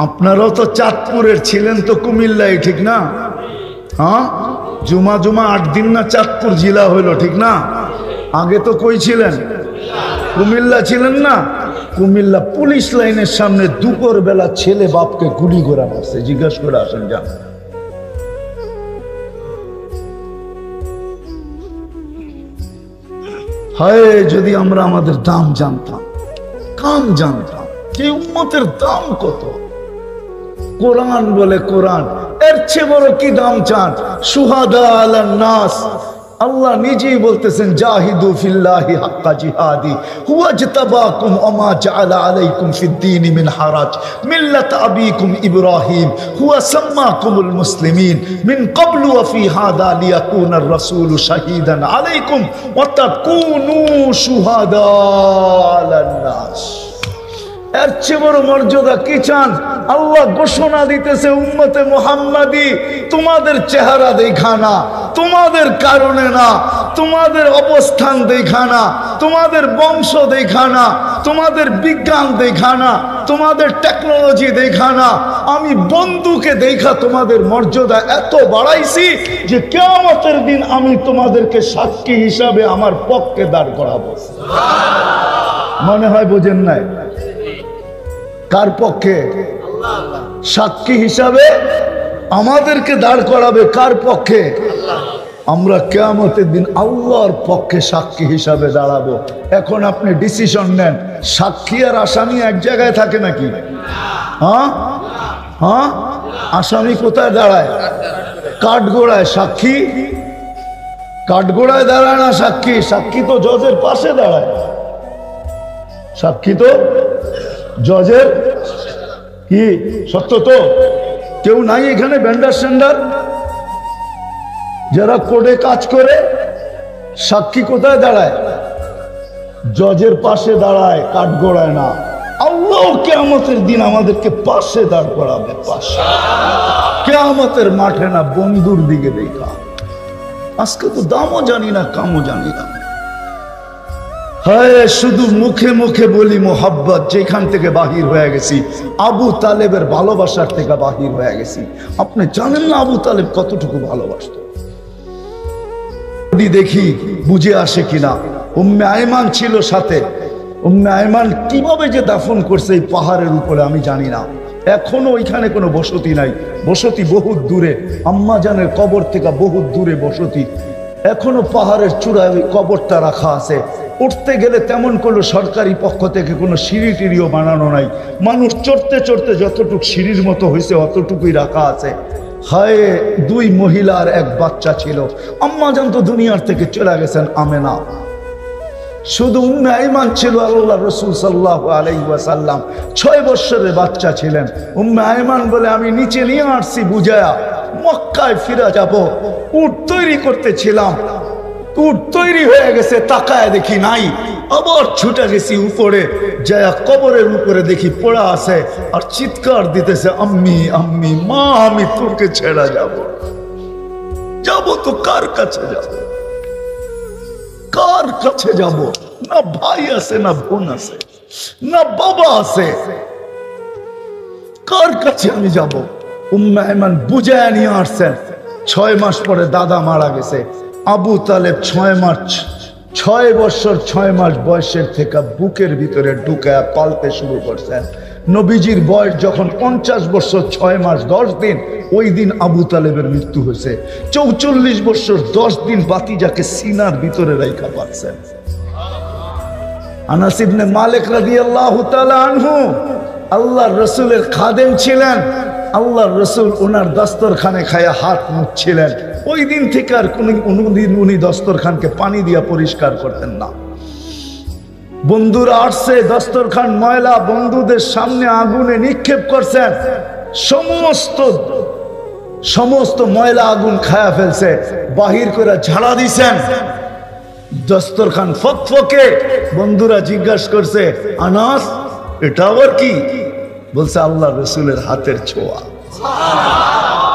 আপনারাও তো চাঁদপুরের ছিলেন, তো কুমিল্লায়, ঠিক না? হ্যাঁ, জুমা 8 দিন না চাঁদপুর জেলা হইল, ঠিক না? আগে তো কই ছিলেন? কুমিল্লা ছিলেন না? কুমিল্লা পুলিশ লাইনের সামনে দুপুর বেলা ছেলে বাপকে গুলি করে মারছে। জিজ্ঞাসা করে আসেন, যান। হায়, যদি আমরা আমাদের দাম জানতাম, কাম জানতাম, যে উম্মতের দাম কত। কোরআন বলে, কোরআন এর চেয়ে বড় কি দাম চান? শুহাদা আলান নাস। আল্লাহ নিজেই বলতেছেন, জাহিদু ফিল্লাহি হাক্কা জিহাদি হুয়া ইজতাবাকুম ওয়া মা জাআলা আলাইকুম ফিদ-দীনি মিন হারাজ মিল্লাত আবিকুম ইব্রাহিম হুয়া সাম্মাকুমুল মুসলিমিন মিন ক্বাবলু ওয়া ফি হাদা লিয়াকুনার রাসূলু শাহীদান আলাইকুম ওয়া তাকুনু শুহাদা আলান নাস। এর চেয়ে বড় মর্যাদা কি চান? আল্লাহ ঘোষণা দিতেছে, উম্মতে মুহাম্মাদি, তোমাদের চেহারা দেখা না, তোমাদের কারণে না, তোমাদের অবস্থান দেখা না, তোমাদের বংশ দেখা না, তোমাদের বিজ্ঞান দেখা না, তোমাদের টেকনোলজি দেখা না, আমি বন্ধুকে দেখা তোমাদের মর্যাদা এত বাড়াইছি যে কিয়ামতের দিন আমি তোমাদেরকে সাক্ষী হিসাবে আমার পক্ষে দাঁড় করাবো। মনে হয় বোঝেন নাই? কার পক্ষে? সাক্ষী হিসাবে আমাদেরকে দাঁড় করাবে। কার পক্ষে? আমরা কিয়ামতের দিন আল্লাহর পক্ষে সাক্ষী হিসাবে দাঁড়াবো। এখন আপনি ডিসিশন নেন, সাক্ষী আর আসামি এক জায়গায় থাকে নাকি? হ্যাঁ হ্যাঁ, আসামি কোথায় দাঁড়ায়? কাঠগোড়ায়। সাক্ষী কাঠগোড়ায় দাঁড়ায় না। সাক্ষী সাক্ষী তো জজের পাশে দাঁড়ায়। সাক্ষী তো জজের কি সত্য তো? কেউ নাই এখানে ভেন্ডার সেন্ডার যারা কোর্টে কাজ করে? সাক্ষী কোথায় দাঁড়ায়? জজের পাশে দাঁড়ায়, কাঠগোড়ায় না। আল্লাহ কিয়ামতের দিন আমাদেরকে পাশে দাঁড় করাবে, পাশে, কিয়ামতের মাঠে না, বন্ধুর দিকে দেখা। আজকে তো দামও জানি না, কামও জানি না। হায়, শুধু মুখে মুখে বলি মোহাব্বত, যেখান থেকে বাহির হয়ে গেছি আবু তালেবের ভালোবাসার থেকে বাহির হয়ে গেছি। আপনি জানেন না আবু তালেব কতটুকু ভালোবাসত? দেখি বুঝে আসে কিনা। উম্মে আয়মান ছিল সাথে। উম্মে আয়মান কিভাবে যে দাফন করছে এই পাহাড়ের উপরে আমি জানি না। এখনো ওইখানে কোনো বসতি নাই, বসতি বহুত দূরে, আম্মা জানের কবর থেকে বহুত দূরে বসতি। এখনো পাহাড়ের চূড়ায় ওই কবরটা রাখা আছে। উঠতে গেলে তেমন কোনো সরকারি পক্ষ থেকে কোনো সিঁড়ি টিড়িও বানানো নাই। মানুষ চড়তে চড়তে যতটুকু সিঁড়ির মতো হয়েছে অতটুকুই রাখা আছে। হায়, 2 মহিলা আর 1 বাচ্চা ছিল। আম্মা জান তো দুনিয়ার থেকে চলে গেছেন, আমেনা। শুধু উম্মে আইমান ছিল আল্লাহ রাসূল সাল্লাল্লাহু আলাইহি ওয়াসাল্লাম 6 বছরের বাচ্চা ছিলেন। উম্মে আইমান বলে আমি নিচে নিয়ে আসছি বুঝায়া, মক্কায় ফিরে যাব, উট তৈরি করতেছিলাম, উট তৈরি হয়ে গেছে, তাকায় দেখি নাই, আবার ছুটে গেছি উপরে, যায় কবরের উপরে দেখি পড়া আছে আর চিৎকার দিতেছে, আম্মি আম্মি, মা আমি তোকে ছেড়া যাব, যাব তো কার কাছে যাব, কার কাছে যাব? না ভাই আছে, না বোন আছে, না বাবা আছে, কার কাছে আমি যাব? উম্মে আইমান বুঝায় নিয়ে আসছেন। 6 মাস পরে দাদা মারা গেছে। আবু তালেব 6 বছর 6 মাস বয়সের থেকে বুকের ভিতরে ঢুকায় পালতে শুরু করছেন। নবীজির বয়স যখন 50 বছর 6 মাস 10 দিন, ওই দিন আবু তালেবের মৃত্যু হয়েছে। 44 বছর 10 দিন বাতিজাকে সিনার ভিতরে রাইখা পাচ্ছেন। আনাস ইবনে মালিক রাদিয়াল্লাহু তাআলা আনহু আল্লাহর রাসূলের খাদেম ছিলেন। আল্লাহর রাসূল ওনার দস্তরখানে খায়া হাত মুছছিলেন। ওই দিন থেকে আর কোনদিন উনি দস্তরখানকে পানি দিয়া পরিষ্কার করতেন না। বন্ধুরা আসছে, দস্তরখান ময়লা, বন্ধুদের সামনে আগুনে নিক্ষেপ করছেন, সমস্ত ময়লা আগুন খায়া ফেলছে, বাহির করে ঝাড়া দিছেন, দস্তরখান ফকফকে। বন্ধুরা জিজ্ঞাসা করছে, আনাস এটা আবার কি? বলছে আল্লাহ রসুলের হাতের ছোঁয়া।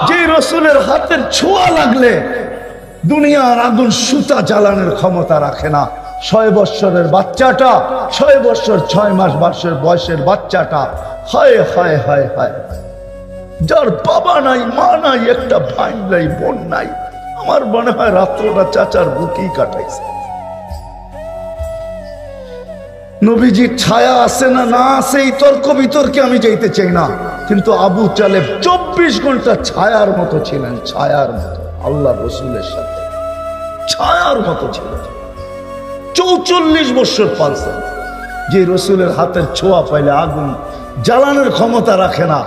যে রসুলের হাতের ছোঁয়া লাগলে দুনিয়ার আগুন সুতা জ্বালানোর ক্ষমতা রাখে না। 6 বছরের বাচ্চাটা, 6 বছর 6 মাস বয়সের বাচ্চাটা, হায় হায় হায় হায়, যার বাবা নাই, মা নাই, একটা ভাই নাই, বোন নাই, আমার মনে হয় রাত্রটা চাচার বুকেই কাটাইছে। নবীজির ছায়া আছে না না আছে এই তর্ক বিতর্কে আমি যাইতে চাই না, কিন্তু আবু তালেব 24 ঘন্টা ছায়ার মতো ছিলেন, ছায়ার মতো আল্লাহ রসুলের সাথে ছায়ার মতো ছিলেন। 44 বছর পালছেন। যে রসুলের হাতের ছোঁয়া পাইলে আগুন জ্বালানোর ক্ষমতা রাখে না,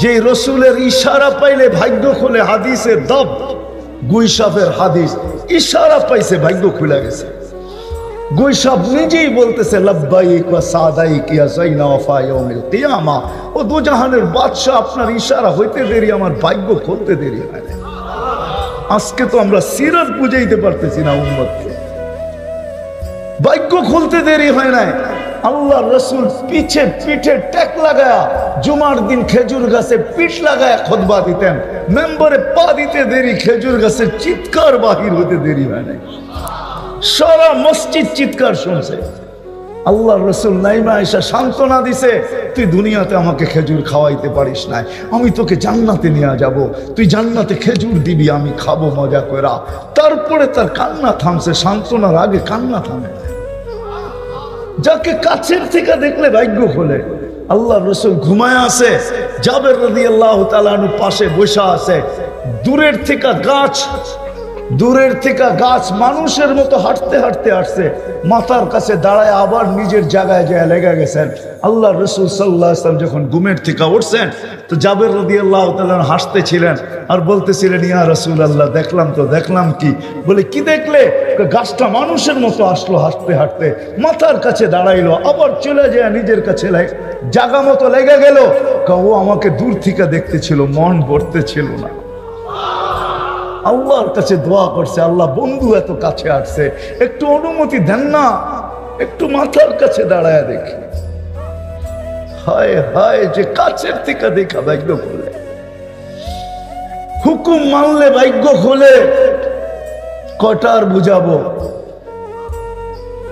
যে রসুলের ইশারা পাইলে ভাগ্য খুলে, হাদিসের দব গুইসাফের হাদিস, ইশারা পাইছে ভাগ্য খুলে গেছে। গুইসাফ নিজেই বলতেছে লাব্বাইক ওয়া সাদাইক ইয়া যাইনা ওয়াফা ইয়াউমিল কিয়ামা, ও দুজাহানের বাদশা, আপনার ইশারা হইতে দেরি, আমার ভাগ্য খুলতে দেরি হয় না। আজকে তো আমরা সিরাত বুঝাইতে পারতেছি না উম্মতকে, ভাগ্য খুলতে দেরি হয় না। আল্লাহ রসুল পিঠে টেক লাগায়া জুমার দিন খেজুর গাছে পিঠ লাগায়া খুতবা দিতেন, মেম্বারে পা দিতে দেরি, খেজুর গাছের চিৎকার বাহির হতে দেরি হয় না, সারা মসজিদ চিৎকার শুনছে। আল্লাহ রসুল নাইমা এসে সান্ত্বনা দিছে, তুই দুনিয়াতে আমাকে খেজুর খাওয়াইতে পারিস না, আমি তোকে জান্নাতে নিয়ে যাব, তুই জান্নাতে খেজুর দিবি, আমি খাবো মজা করা। তারপরে তার কান্না থামছে, সান্ত্বনার আগে কান্না থামে। যাকে কাছের থেকে দেখলে ভাগ্য খোলে। আল্লাহ রসুল ঘুমায় আছে, জাবের রাদিয়াল্লাহু তাআলা আনহু পাশে বসা আছে। দূরের থেকে গাছ মানুষের মতো হাঁটতে হাঁটতে আসছে, মাথার কাছে দাঁড়ায় আবার নিজের জায়গায় যায় লেগে গেছেন। আল্লাহ রসুল সাল্লাল্লাহু আলাইহি ওয়াসাল্লাম যখন ঘুমের থেকে উঠছেন, তো জাবের রাদিয়াল্লাহু তাআলা হাসতেছিলেন আর বলতেছিলেন, ইয়া রাসূলুল্লাহ দেখলাম কি? বলে কি দেখলে? গাছটা মানুষের মতো আসলো, হাঁটতে হাঁটতে মাথার কাছে দাঁড়াইলো, আবার চলে যায় নিজের কাছে জায়গা মতো লেগে গেল। ও আমাকে দূর থেকে দেখতেছিল, মন ভরতেছিল না। আল্লাহর কাছে দোয়া করছে, আল্লাহ বন্ধু এত কাছে আসছে, একটু অনুমতি দেন না, একটু মাথার কাছে দাঁড়ায় দেখি। হায় হায়, যে কাছের থেকে দেখা ভাগ্য খোলে, হুকুম মানলে ভাগ্য খোলে। কটার বুঝাবো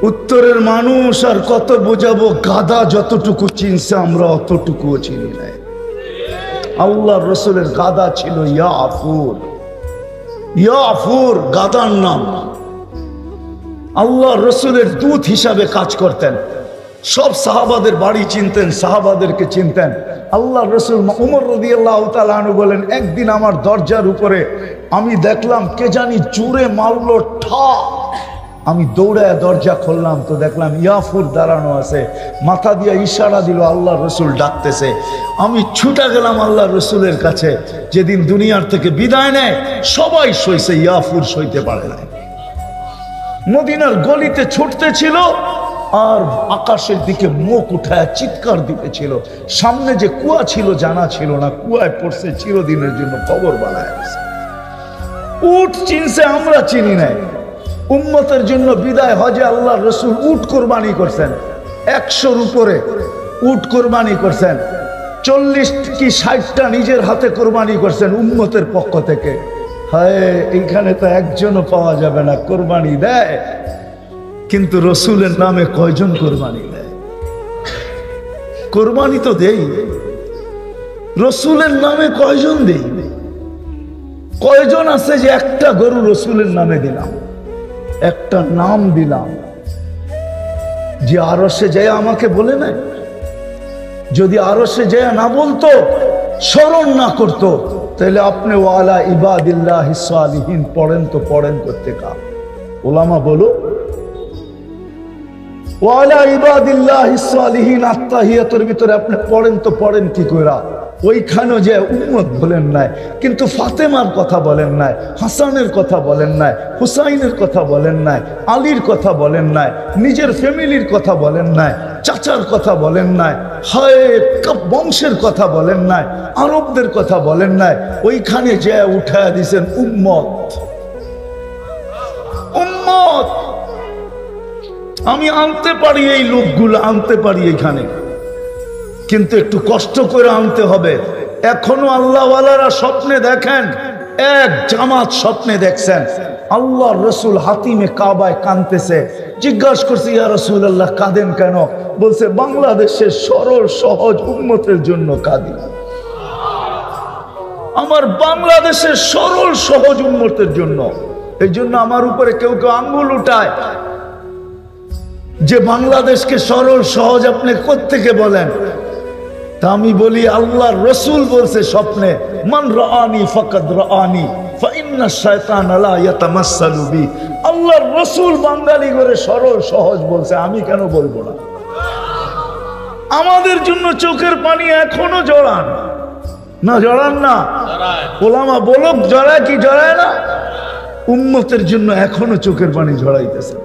উত্তরের মানুষ, আর কত বুঝাবো? গাদা যতটুকু চিনছে আমরা অতটুকুও চিনি নাই। আল্লাহ রসুলের গাদা ছিল ইয়াফুর, গাদার নাম। আল্লাহ রসুলের দূত হিসাবে কাজ করতেন, সব সাহাবাদের বাড়ি চিনতেন, সাহাবাদেরকে চিনতেন। আল্লাহ রসুল উমর রাদিয়াল্লাহু তাআলা আনহু বলেন, একদিন আমার দরজার উপরে আমি দেখলাম কে জানি জোরে মারলো ঠা, আমি দৌড়ায় দরজা খুললাম, তো দেখলাম ইয়াফুর দাঁড়ানো আছে, মাথা দিয়ে ইশারা দিল, আল্লাহ রসুল ডাকতেছে। আমি ছুটে গেলাম আল্লাহ রসুলের কাছে। যেদিন দুনিয়ার থেকে বিদায় নেয় সবাই সইছে, ইয়াফুর সইতে পারে না। মদিনার গলিতে ছুটতেছিল আর আকাশের দিকে মুখ উঠায় চিৎকার দিতেছিল। সামনে যে কুয়া ছিল জানা ছিল না, কুয়ায় পড়ছে চিরদিনের জন্য কবর বানায়। উট চিনছে, আমরা চিনি নাই। উম্মতের জন্য বিদায় হজে আল্লাহ রসুল উট কোরবানি করছেন, 100-র উপরে উট কোরবানি করছেন, 40 কি 60টা নিজের হাতে কোরবানি করছেন উম্মতের পক্ষ থেকে। হায়, এইখানে তো একজনও পাওয়া যাবে না কোরবানি দেয়, কিন্তু রসুলের নামে কয়জন কোরবানি দেয়? কোরবানি তো দেই, রসুলের নামে কয়জন দেই? কয়জন আছে যে একটা গরু রসুলের নামে দিলাম, একটা নাম দিলাম, যে আরশে যায় আমাকে বলে নাই? যদি আরশে যায় না বলতো, স্মরণ না করতো, তাহলে আপনি ওয়ালা ইবাদিল্লাহিস সালিহিন পড়েন তো পড়েন করতে কা? ওলামা বলো, ওয়ালা ইবাদিল্লাহিস সালিহিন আত্তাহিয়াতের ভিতরে আপনি পড়েন তো পড়েন কি কইরা? ওইখানে যে উম্মত বলেন নাই, কিন্তু ফাতেমার কথা বলেন নাই, হাসানের কথা বলেন নাই, হুসাইনের কথা বলেন নাই, আলীর কথা বলেন নাই, নিজের ফ্যামিলির কথা বলেন নাই, চাচার কথা বলেন নাই, হায় বংশের কথা বলেন নাই, আরবদের কথা বলেন নাই। ওইখানে যে উঠায় দিছেন উম্মত। উম্মত আমি আনতে পারি, এই লোকগুলো আনতে পারি এখানে, কিন্তু একটু কষ্ট করে আনতে হবে। এখনো আল্লাহওয়ালারা স্বপ্নে দেখেন, এক জামাত স্বপ্নে দেখছেন আল্লাহ রসুল হাতিমে কাবায় কাঁদতেছে। জিজ্ঞাসা করছে, ইয়া রাসূলুল্লাহ কাঁদেন কেন? বলছে, বাংলাদেশের সরল সহজ উম্মতের জন্য কাঁদি। আমার বাংলাদেশের সরল সহজ উম্মতের জন্য। এই জন্য আমার উপরে কেউ কেউ আঙ্গুল উঠায় যে বাংলাদেশকে সরল সহজ আপনি কোত্থেকে বলেন? তা আমি বলি, আল্লাহর রসুল বলছে স্বপ্নে, মান রাআনি ফাকাদ রাআনি ফাইন্না শায়তান লা ইয়াতামাসসালু বি। আল্লাহর রসুল বাঙালি করে সরল সহজ বলছে, আমি কেন বলবো না? আমাদের জন্য চোখের পানি এখনো জড়ান না? জড়ান না? ওলামা বলক জড়ায় কি জড়ায় না? উম্মতের জন্য এখনো চোখের পানি ঝরাইতেছে।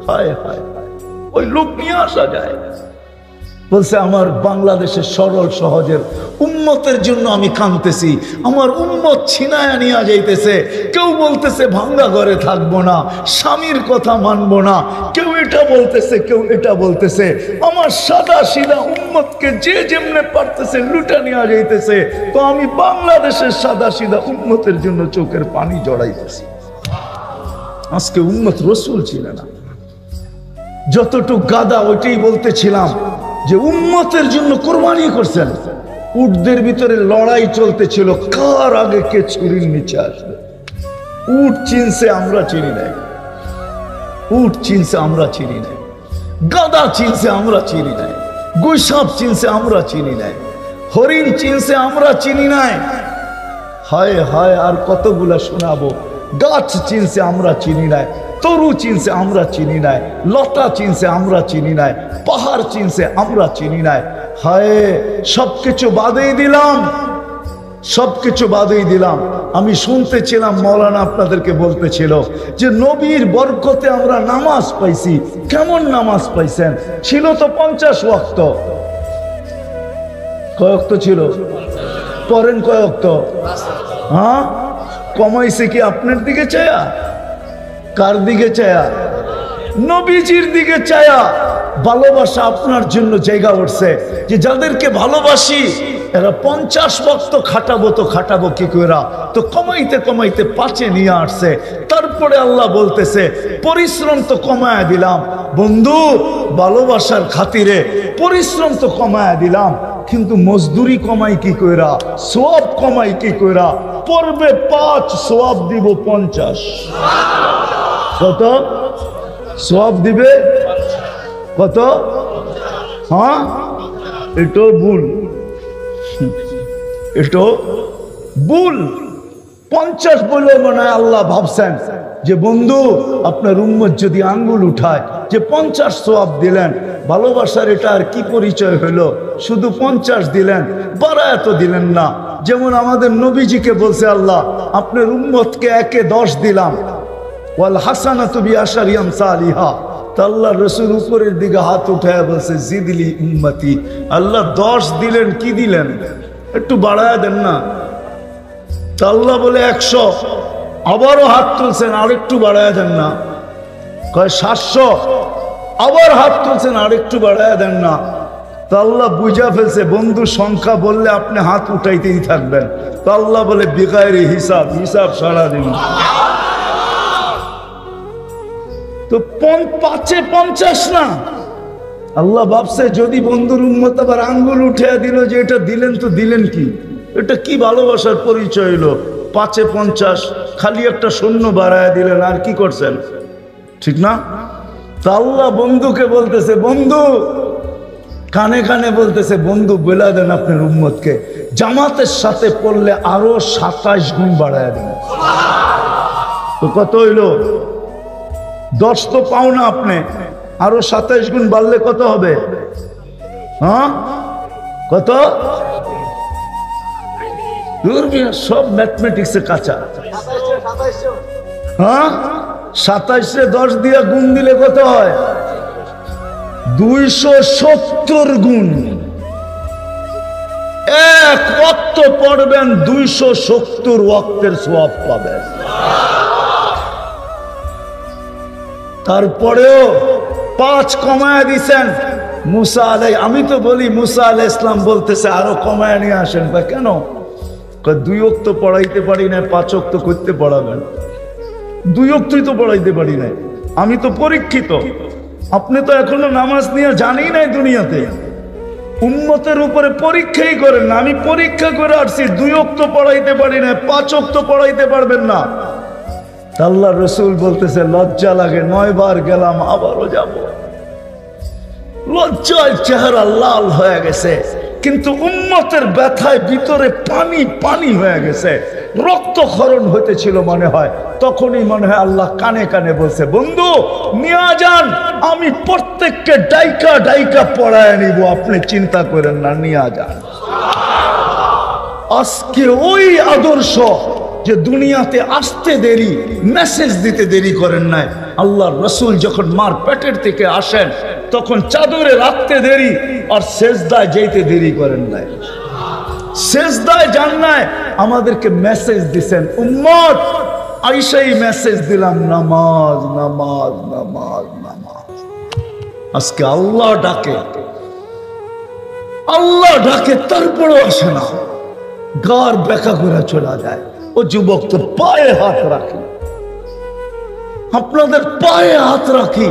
হায় হায়, ওই লোক নিয়ে আসা যায়। বলছে, আমার বাংলাদেশের সরল সহজের উম্মতের জন্য আমি কাঁদতেছি। আমার উম্মত ছিনায়া নিয়ে যাইতেছে। কেউ বলতেছে ভাঙ্গা ঘরে থাকবো না, স্বামীর কথা মানবো না, কেউ এটা বলতেছে, কেউ এটা বলতেছে। আমার সাদা সিধা উম্মতকে যে যেমনে পারতেছে লুটা নিয়ে যাইতেছে। তো আমি বাংলাদেশের সাদা সিধা উম্মতের জন্য চোখের পানি জড়াইতেছি। আজকে উম্মত রসুল ছিল না। যতটুক গাদা ওইটাই বলতেছিলাম যে উম্মতের জন্য কোরবানি করছেন। উটদের ভিতরে লড়াই চলতেছিল, কার আগে কে ছুরির নিচে আসবে। উট চিনছে, আমরা চিনি নাই। উট চিনছে, আমরা চিনি নাই। গাদা চিনছে, আমরা চিনি নাই। গুইসাপ চিনছে, আমরা চিনি নাই। হরিণ চিনছে, আমরা চিনি নাই। হায় হায়, আর কতগুলা শোনাবো। গাছ চিনছে, আমরা চিনি নাই। তরু চিনছে, আমরা চিনি নাই। লতা চিনছে, আমরা চিনি নাই। পাহাড় চিনছে, আমরা চিনি নাই। হায়, সবকিছু বাদেই দিলাম, সবকিছু বাদেই দিলাম। আমি শুনতেছিলাম মৌলানা আপনাদেরকে বলতেছিল যে নবীর বরকতে আমরা নামাজ পাইছি। কেমন নামাজ পাইছেন? ছিল তো 50 ওয়াক্ত। কয় ওয়াক্ত ছিল? পড়েন কয় ওয়াক্ত? হ্যাঁ, কমাইছে কি আপনার দিকে চায়া? কার দিকে চায়া? নবীজির দিকে চায়া। ভালোবাসা আপনার জন্য জায়গা উঠছে যে যাদেরকে ভালোবাসি এরা 50 ওয়াক্ত খাটাবো, তো খাটাবো কি করে? তো কমাইতে কমাইতে 5-এ নিয়ে আসছে। তারপরে আল্লাহ বলতেছে, পরিশ্রম তো কমায়া দিলাম বন্ধু, ভালোবাসার খাতিরে পরিশ্রম তো কমায়া দিলাম, কিন্তু মজদুরি কমাই কি কইরা, সওয়াব কমাই কি কইরা? পড়বে 5, সওয়াব দিব 50। কত সওয়াব দিবে? কত? হ্যাঁ, এটাও ভুল, এটাও ভুল। 50 বলে মনে হয় আল্লাহ ভাবছেন যে বন্ধু আপনার উম্মত যদি আঙ্গুল উঠায় যে 50 সওয়াব দিলেন, ভালোবাসার এটা আর কি পরিচয় হলো? শুধু 50 দিলেন, বাড়ায় তো দিলেন না। যেমন আমাদের নবীজিকে বলছে আল্লাহ, আপনার উম্মতকে 1-এ 10 দিলাম, ওয়াল হাসানাতু বিআশারি আমসালিহা। তা আল্লাহ রাসূল উপরের দিকে হাত উঠায় বলছে জিদলি উম্মতি। আল্লাহ 10 দিলেন, কি দিলেন? একটু বাড়ায় দেন না। তা আল্লাহ বলে 100। আবারও হাত তুলছেন, আরেকটু বাড়ায় দেন না। কয় 700। আবার হাত তুলছেন, আরেকটু বাড়ায় দেন না। তো আল্লাহ বুঝা ফেলছে বন্ধু সংখ্যা বললে আপনি হাত উঠাইতেই থাকবেন। তো আল্লাহ বলে বিগাইরে হিসাব, হিসাব সারা দিন। তো 5 50 না। আল্লাহ ভাবছে যদি বন্ধুর উম্মত আবার আঙ্গুল উঠে দিল যে এটা দিলেন, তো দিলেন কি? এটা কি ভালোবাসার পরিচয় হলো? 5 50 খালি একটা শূন্য বাড়ায় দিলেন, আর কি করছেন? ঠিক না? তা আল্লাহ বন্ধুকে বলতেছে, বন্ধু কানে কানে বলতেছে, বন্ধু বলে দেন আপনার উম্মতকে জামাতের সাথে পড়লে আরো 27 গুণ বাড়ায় দেন। তো কত হইল? 10 তো পাও না আপনি, আরো 27 গুণ বাড়লে কত হবে? হ্যাঁ কত? সব ম্যাথমেটিক্সে কাঁচা। হ্যাঁ 27 10 দিয়ে গুণ দিলে কত হয়? 270 গুণ। এক ওয়াক্ত পড়বেন 270 ওয়াক্তের সওয়াব পাবেন। তারপরেও 5 কমায় দিছেন মুসা আলাই। আমি তো বলি মুসা আলাইহিস সালাম বলতেছে আরো কমায় নিয়ে আসেন। বা কেন? 2 ওয়াক্ত পড়াইতে পারি না, 5 ওয়াক্ত করতে পড়াবেন। 2 ওয়াক্তই তো পড়াইতে পারি না। আমি তো পরীক্ষিত, আপনি তো এখনো নামাজ নিয়ে জানি নাই দুনিয়াতে। উম্মতের উপরে পরীক্ষাই করেন না। আমি পরীক্ষা করে আসছি, 2 ওয়াক্ত পড়াইতে পারি না, 5 ওয়াক্ত পড়াইতে পারবেন না। আল্লাহ রসুল বলতেছে লজ্জা লাগে, 9 বার গেলাম, আবারও যাব। লজ্জায় চেহারা লাল হয়ে গেছে, কিন্তু উম্মতের ব্যথায় ভিতরে পানি পানি হয়ে গেছে, রক্তক্ষরণ হইতেছিল মনে হয়। তখনই মনে হয় আল্লাহ কানে কানে বলছে, বন্ধু নিয়ে যান, আমি প্রত্যেককে ডাইকা ডাইকা পড়ায় নিব, আপনি চিন্তা করেন না, নিয়ে যান। আজকে ওই আদর্শ যে দুনিয়াতে আসতে দেরি, মেসেজ দিতে দেরি করেন নাই। আল্লাহর রসুল যখন মার পেটের থেকে আসেন তখন চাদরে রাখতে দেরি, আর সেজদায় যেতে দেরি করেন নাই। সেজদায় যান নাই, আমাদেরকে মেসেজ দিছেন, উম্মত আইসাই মেসেজ দিলাম, নামাজ নামাজ নামাজ নামাজ। আজকে আল্লাহ ডাকে, আল্লাহ ডাকে, তারপরেও আসে না, গার বেকা করে চলে যায়। ও যুবক, তো পায়ে হাত রাখি, আপনাদের পায়ে হাত রাখি,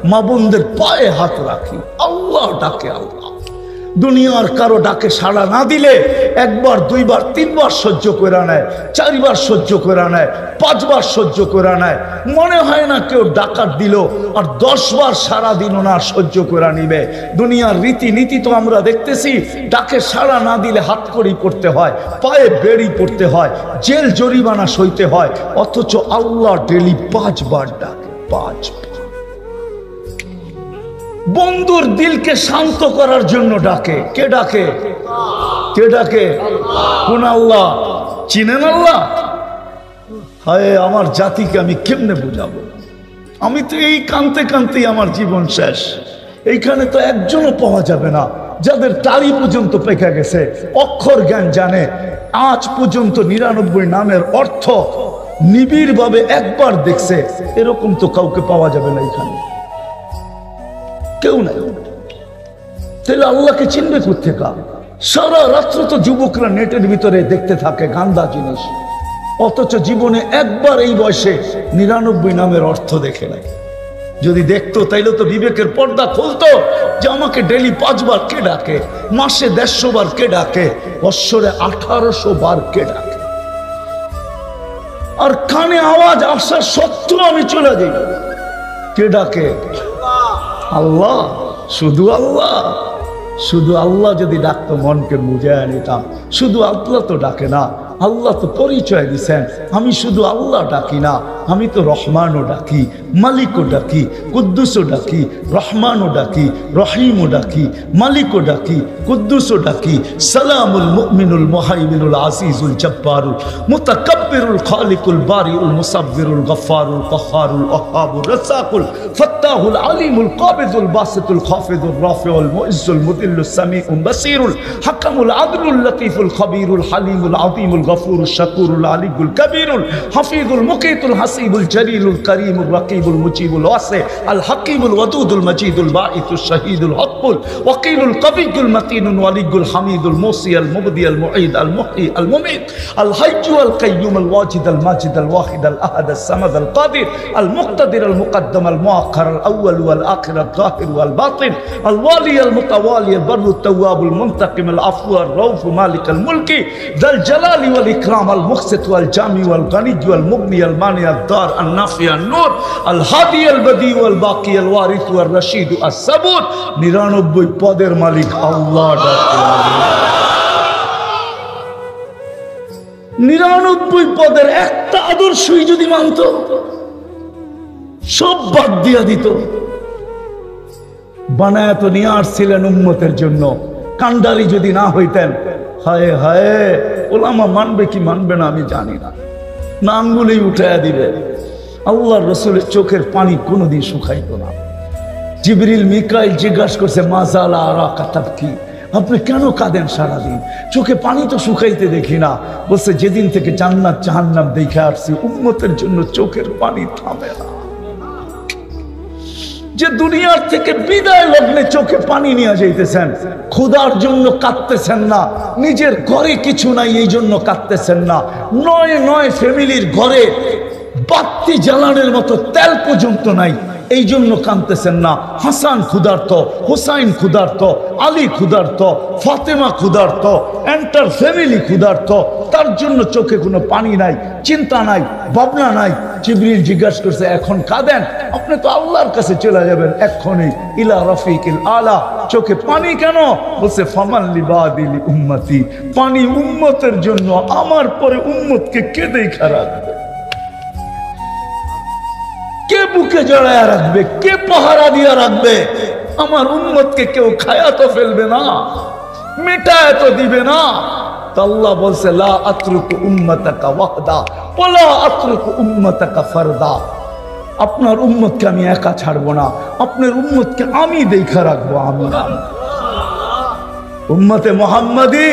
মা বোনদের পায়ে হাত রাখি। আল্লাহ ডাকে, আল্লাহ। দুনিয়ার কারো ডাকে সাড়া না দিলে 1 বার 2 বার 3 বার সহ্য করে নেয়, 4 বার সহ্য করে নেয়, 5 বার সহ্য করে নেয়। মনে হয় না কেউ ডাকাত দিল আর 10 বার সাড়া দিল না সহ্য করে নিবে। দুনিয়ার রীতিনীতি তো আমরা দেখতেছি, ডাকে সাড়া না দিলে হাতকড়ি পড়তে হয়, পায়ে বেড়ি পড়তে হয়, জেল জরিমানা সইতে হয়। অথচ আল্লাহ ডেলি 5 বার ডাকে, 5 বার। বন্ধুর দিলকে শান্ত করার জন্য ডাকে। কে ডাকে? কে ডাকে? কোন আল্লাহ? চিনেন আল্লাহ? হায় আমার জাতিকে আমি কেমনে বুঝাবো? আমি তো এই কানতে কানতেই আমার জীবন শেষ। এইখানে তো একজনও পাওয়া যাবে না যাদের টালি পর্যন্ত পেকে গেছে, অক্ষর জ্ঞান জানে, আজ পর্যন্ত 99 নামের অর্থ নিবিড় ভাবে একবার দেখছে। এরকম তো কাউকে পাওয়া যাবে না এখানে, কেউ নাই। তাহলে আল্লাহকে চিনবে কোত্থেকে? সারা রাত্র তো যুবকরা নেটের ভিতরে দেখতে থাকে গান্দা জিনিস, অথচ জীবনে একবার এই বয়সে 99 নামের অর্থ দেখে নাই। যদি দেখতো তাইলে তো বিবেকের পর্দা খুলতো যে আমাকে ডেলি 5 বার কে ডাকে, মাসে 150 বার কে ডাকে, বৎসরে 1800 বার কে ডাকে। আর কানে আওয়াজ আসা সত্ত্বেও আমি চলে যাই। কে ডাকে? আল্লাহ। শুধু আল্লাহ, শুধু আল্লাহ যদি ডাকতো মনকে বুঝে নিতাম। শুধু আল্লাহ তো ডাকে না, আল্লাহ তো পরিচয় দিছেন, আমি শুধু আল্লাহ ডাকি না, আমি তো রহমানও ডাকি, মালিকও ডাকি, কুদ্দুসও ডাকি, রহমানও ডাকি, রহিমও ডাকি, মালিকও ডাকি, কুদ্দুসও ডাকি। সালামুল মুমিনুল মুহাইমিনুল আজিজুল জব্বারুল মুতাকাব্বিরুল খালিকুল বারিউল মুসাব্বিরুল গফফারুল কহ্হারুল ওয়াহ্হাবুর রাজ্জাকুল ফাত্তাহুল আলিমুল কাবিদুল বাসিতুল খাফিদুর রাফিউল মুইজ্জুল মুদিল্লুস সামিউল বাসিরুল হাকামুল আদলুল লতীফুল খবীরুল হালিমুল আযীমুল গফুরুশ শাকুরুল আলিয়ুল কবীরুল হাফিজুল মুকীতুল হাসিবুল জলিলুল করিমুর রকিবুল মুজিবুল ওয়াসি আল হাকিমুল ওয়াদুদুল মজিদুল বাঈসুশ শহীদুল হকুল ওয়াকিলুল কবিয়ুল মতিনুল ওয়ালিয়ুল হামিদুল মুসি আল মুবদি আল মুঈদ আল মুহয়ি আল মুমীত আল হাইয়্যু আল কাইয়্যুম আল ওয়াজিদ আল মাজিদ আল ওয়াহিদ আল আহাদ আল সামাদ আল কাদির আল মুকতাদির আল মুকদ্দম আল মুআখ্খার আল আউয়াল ওয়াল আখির আল যাহির ওয়াল বাতিন আল ওয়ালি আল মুতাওয়ালি আল বাররু التواب المنتقم العفو الرؤوف مالك الملك ذا الجلال والإكرام المقسط والجامع والغني والمغني المانع الدار النافع النور الهادي البديع والباقي الوارث والرشيد الصبور 99 পদের মালিক আল্লাহ ডাকে 99 পদের একটা আদর্শই যদি মানত, সব বাদ দিয়া দিত। বানায় তো নিয়ে আসছিলেন উম্মতের জন্য, কান্ডারি যদি না হইতেন, হায় হায়, ওলামা মানবে কি মানবে না আমি জানি না, না আঙ্গুলেই উঠাইয়া দিবে। আল্লাহর রাসূলের চোখের পানি কোনোদিন শুকাইত না। জিবরিল মিকাইল জিজ্ঞাসা করছে, মাজালা আরাকা তাবকি, আপনি কেন কাঁদেন সারাদিন? চোখে পানি তো শুকাইতে দেখি না। বলছে, যেদিন থেকে জান্নাত জাহান্নাম দেখে আসছি, উম্মতের জন্য চোখের পানি থামে না। যে দুনিয়ার থেকে বিদায় লগ্নে চোখে পানি নিয়ে যাইতেছেন, ক্ষুধার জন্য কাঁদতেছেন না, নিজের ঘরে কিছু নাই এই জন্য কাঁদতেছেন না, নয় ফ্যামিলির ঘরে বাতি জ্বালানোর মতো তেল পর্যন্ত নাই এই জন্য কাঁদতেছেন না। হাসান ক্ষুধার্ত, হুসাইন ক্ষুধার্ত, আলী ক্ষুধার্ত, ফাতেমা ক্ষুধার্ত, এন্টার ফ্যামিলি ক্ষুধার্ত, তার জন্য চোখে কোনো পানি নাই, চিন্তা নাই, ভাবনা নাই। জিবরিল জিজ্ঞাসা করছে, এখন কাঁদেন? আপনি তো আল্লাহর কাছে চলে যাবেন এক্ষুনি, ইলা রফিকিল আলা। চোখে পানি কেন? বলছে, ফামান লিবাদিলি উম্মতি, পানি উম্মতের জন্য, আমার পরে উম্মতকে কে দেখা রাখবে, কে বুকে জড়ায়া রাখবে, কে পাহারা দিয়া রাখবে? আমার উম্মতকে কেউ খায়া তো ফেলবে না, মিটায় তো দিবে না। তো আল্লাহ বলছে, লা আতরুকু উম্মাতাকা ওয়াহদা ওয়ালা আতরুকু উম্মাতাকা ফারদা, আপনার উম্মতকে আমি একা ছাড়বো না, আপনার উম্মতকে আমি দেখা রাখবো। আমি উম্মতে মুহাম্মাদি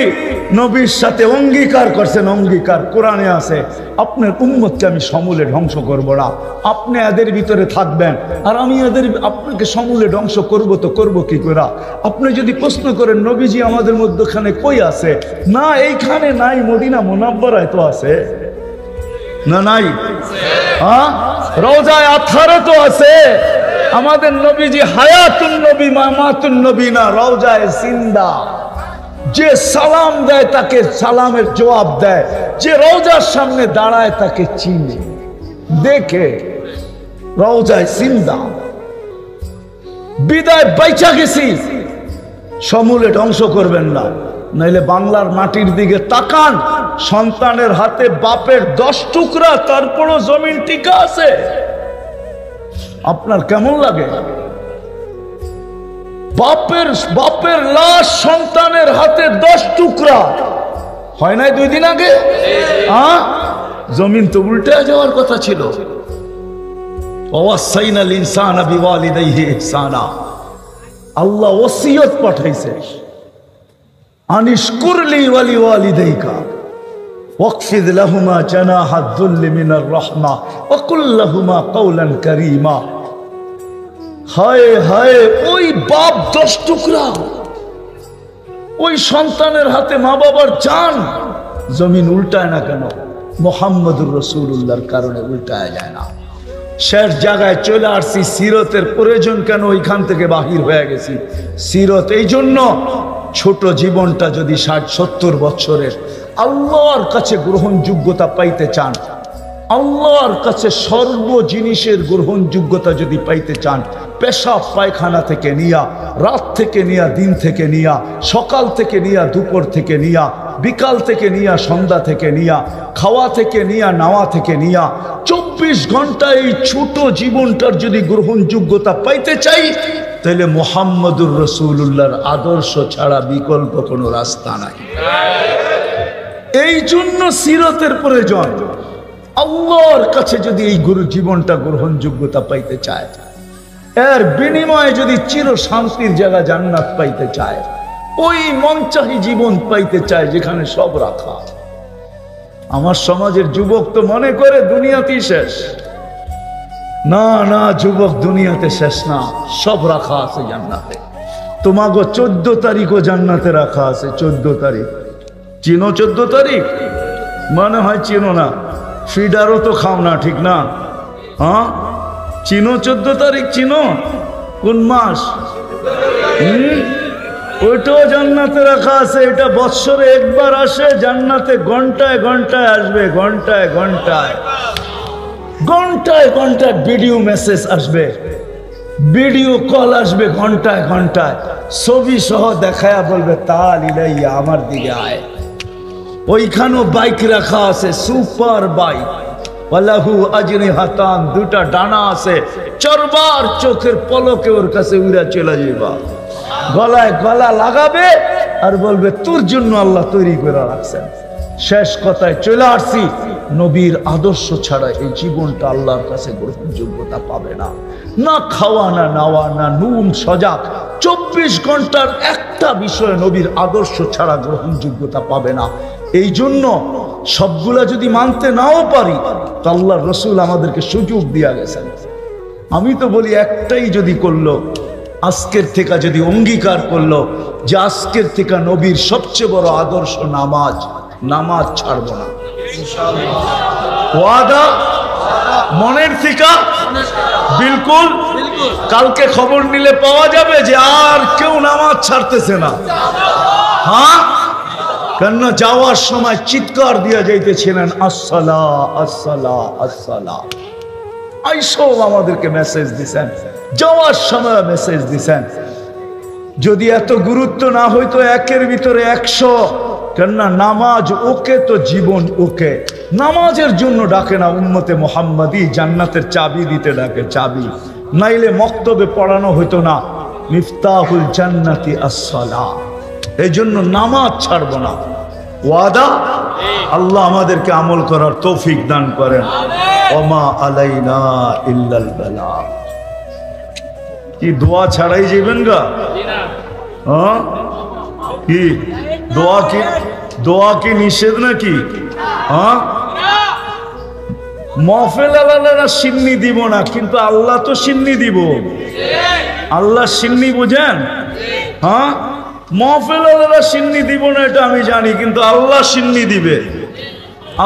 নবীর সাথে অঙ্গীকার করছেন, অঙ্গীকার কোরআনে আছে, আপনার উম্মতকে আমি সমূলে ধ্বংস করব না, আপনি এদের ভিতরে থাকবেন আর আমি আপনাকে সমূলে ধ্বংস করব। তো করব কি করে? আপনি যদি প্রশ্ন করেন, নবীজি আমাদের মধ্যখানে কই আছে? না, এইখানে নাই, মদিনা মুনাব্বারায় তো আছে না? নাই? হ্যাঁ, রওজায়ে আতহারে তো আছে। আমাদের নবীজি হায়াতুন নবী মামাতুন নবী না, রওজায়ে জিন্দা। যে সালাম দেয় তাকে সালামের জবাব দেয়, যে রওজার সামনে দাঁড়ায় তাকে চিনে দেখে। রওজায়ে জিন্দা, বিদায় বাইচা গেছি, সমূলে ধ্বংস করবেন না, নাইলে বাংলার মাটির দিকে তাকান, সন্তানের হাতে বাপের 10 টুকরা, তারপরও জমিন টিকা আছে। আপনার কেমন লাগে? বাপের লাশ সন্তানের হাতে 10 টুকরা, হয় নাই 2 দিন আগে? জমিন তো উল্টে যাওয়ার কথা ছিল। ওয়াসাইনাল ইনসানা বিওয়ালিদাইহি ইহসানা, আল্লাহ ওসিয়ত পাঠাইছে, আনিশকুরলি ওয়ালি ওয়ালিদাইকা ওয়াকফিদ লাহুমা জানাহাদ যুল্লি মিনার রাহমা ওয়া কুল লাহুমা কাওলান কারীমা। হায় হায়, ওই বাপ 10 টুকরা, ওই সন্তানের হাতে মা বাবার জান, জমিন উল্টায় না কেন? মুহাম্মদুর রাসূলুল্লাহর কারণে উল্টায় যায় না। শেষ জায়গায় চলে আসছি, সিরতের প্রয়োজন কেন? ওইখান থেকে বাহির হয়ে গেছি। সিরত এই জন্য, ছোট জীবনটা যদি 60-70 বছরের, আল্লাহর কাছে গ্রহণযোগ্যতা পাইতে চান, আল্লাহর কাছে সর্ব জিনিসের গ্রহণযোগ্যতা যদি পাইতে চান, পেশাব পায়খানা থেকে নিয়া, রাত থেকে নিয়া, দিন থেকে নিয়া, সকাল থেকে নিয়া, দুপুর থেকে নিয়া, বিকাল থেকে নিয়া সন্ধ্যা থেকে নিয়া খাওয়া থেকে নিয়া নাওয়া থেকে নিয়া 24 ঘন্টা এই ছোট জীবনটার যদি গ্রহণযোগ্যতা পাইতে চাই তাহলে মুহাম্মদুর রাসূলুল্লাহর আদর্শ ছাড়া বিকল্প কোনো রাস্তা নাই। এই জন্য সিরতের প্রয়োজন। আল্লাহর কাছে যদি এই গুরু জীবনটা গ্রহণযোগ্যতা পাইতে চায়, এর বিনিময়ে যদি চির শান্তির জায়গা জান্নাত পাইতে চায়, ওই মনচাহি জীবন পাইতে চায় যেখানে সব রাখা। আমার সমাজের যুবক তো মনে করে দুনিয়াতেই শেষ। না না যুবক, দুনিয়াতে শেষ না, সব রাখা আছে জান্নাতে। তোমাগো 14 তারিখও জান্নাতে রাখা আছে। 14 তারিখ চিনো? 14 তারিখ মনে হয় চিনো না। ফিডারও তো খাও না, ঠিক না? হ্যাঁ চিনো 14 তারিখ? চিনো কোন মাস? ওইটাও জান্নাতে রাখা আছে। এটা বৎসরে একবার আসে জান্নাতে, ঘন্টায় ঘন্টায় আসবে, ঘন্টায় ঘন্টায় ঘন্টায় ঘন্টায় ভিডিও মেসেজ আসবে, ভিডিও কল আসবে, ঘন্টায় ঘন্টায় ছবি সহ দেখায়া বলবে তাল ইলাইয়া, আমার দিকে আয়। ওইখানেও বাইক রাখা আছে, সুপার বাইক, ওয়ালাহু আজনিহাতান, দুটা ডানা আছে, চরবার চোখের পলকে ওর কাছে উড়া চলে যাবা। গলায় গলা লাগাবে আর বলবে তোর জন্য আল্লাহ তৈরি করে রাখছেন। শেষ কথায় চলে আসছি, নবীর আদর্শ ছাড়া এই জীবনটা আল্লাহর কাছে গ্রহণযোগ্যতা পাবে না। না খাওয়া, না নাওয়া, না নুম সজাগ, 24 ঘন্টার একটা বিষয় নবীর আদর্শ ছাড়া গ্রহণযোগ্যতা পাবে না। এই জন্য সবগুলা যদি মানতে নাও পারি তো আল্লাহর রসুল আমাদেরকে সুযোগ দিয়া গেছেন। আমি তো বলি একটাই যদি করলো, আজকের থেকে যদি অঙ্গীকার করলো যে আজকের থেকে নবীর সবচেয়ে বড় আদর্শ নামাজ, নামাজ ছাড়ব না। ওয়াদা মনের থেকে বিলকুল। কালকে খবর নিলে পাওয়া যাবে যে আর কেউ নামাজ ছাড়তেছে না। হ্যাঁ, কেননা যাওয়ার সময় চিৎকার দিয়া যাইতেছিলেন আসসালা আসসালা আসসালা। আইসব আমাদেরকে মেসেজ দিছেন, যাওয়ার সময় মেসেজ দিছেন। যদি এত গুরুত্ব না হইতো একের ভিতরে 100, কেননা নামাজ ওকে তো জীবন ওকে। নামাজের জন্য ডাকে না উম্মতে মুহাম্মাদি, জান্নাতের চাবি দিতে ডাকে, চাবি। নাইলে মক্তবে পড়ানো হইতো না মিফতাহুল জান্নাতি আসসালাহ। এই জন্য নামাজ ছাড়বো না। ওয়াদা? আল্লাহ আমাদেরকে আমল করার তৌফিক দান করেন। ওমা আলাইনা ইল্লাল বালাগ। কি দোয়া ছাড়াই যাবেন গা? হ্যাঁ, কি দোয়া? কি দোয়া কি নিষেধ নাকি? হ্যাঁ, মাহফিল আলাদারা সিন্নি দিব না, কিন্তু আল্লাহ তো সিন্নি দিব। আল্লাহ সিন্নি বুঝেন? হ্যাঁ, মাহফিল আলাদারা সিন্নি দিব না এটা আমি জানি, কিন্তু আল্লাহ সিন্নি দিবে।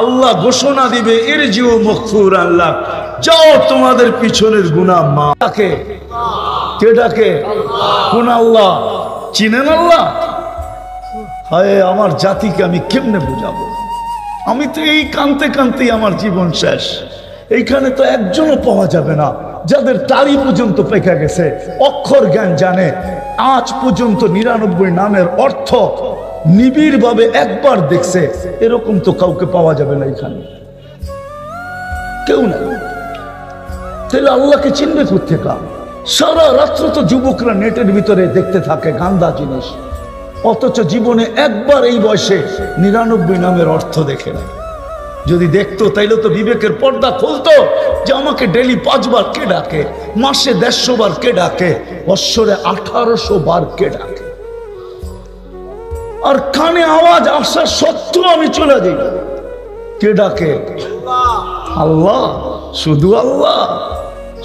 আল্লাহ ঘোষণা দিবে ইরজিউ মাগফুর আল্লাহ, যাও তোমাদের পিছনের গুনাহ মাফ। কে ডাকে? কোন আল্লাহ? চিনেন আল্লাহ? হায় আমার জাতিকে আমি কেমনে বুঝাবো? আমি তো এই কানতে কানতেই আমার জীবন শেষ। এইখানে তো একজনও পাওয়া যাবে না যাদের টারি পর্যন্ত পেকে গেছে, অক্ষর জ্ঞান জানে, আজ পর্যন্ত 99 নামের অর্থ নিবিড় ভাবে একবার দেখছে। এরকম তো কাউকে পাওয়া যাবে না এখানে, কেউ না। তাহলে আল্লাহকে চিনবে কোত্থেকে? সারা রাত্র তো যুবকরা নেটের ভিতরে দেখতে থাকে গান্দা জিনিস, অথচ জীবনে একবার এই বয়সে 99 নামের অর্থ দেখে না। যদি দেখতো তাইলে তো বিবেকের পর্দা খুলতো যে আমাকে ডেলি 5 বার কে ডাকে, মাসে 150 বার কে ডাকে, বৎসরে 1800 বার কে ডাকে। আর কানে আওয়াজ আসা সত্ত্বেও আমি চলে যাই। কে ডাকে? আল্লাহ। শুধু আল্লাহ।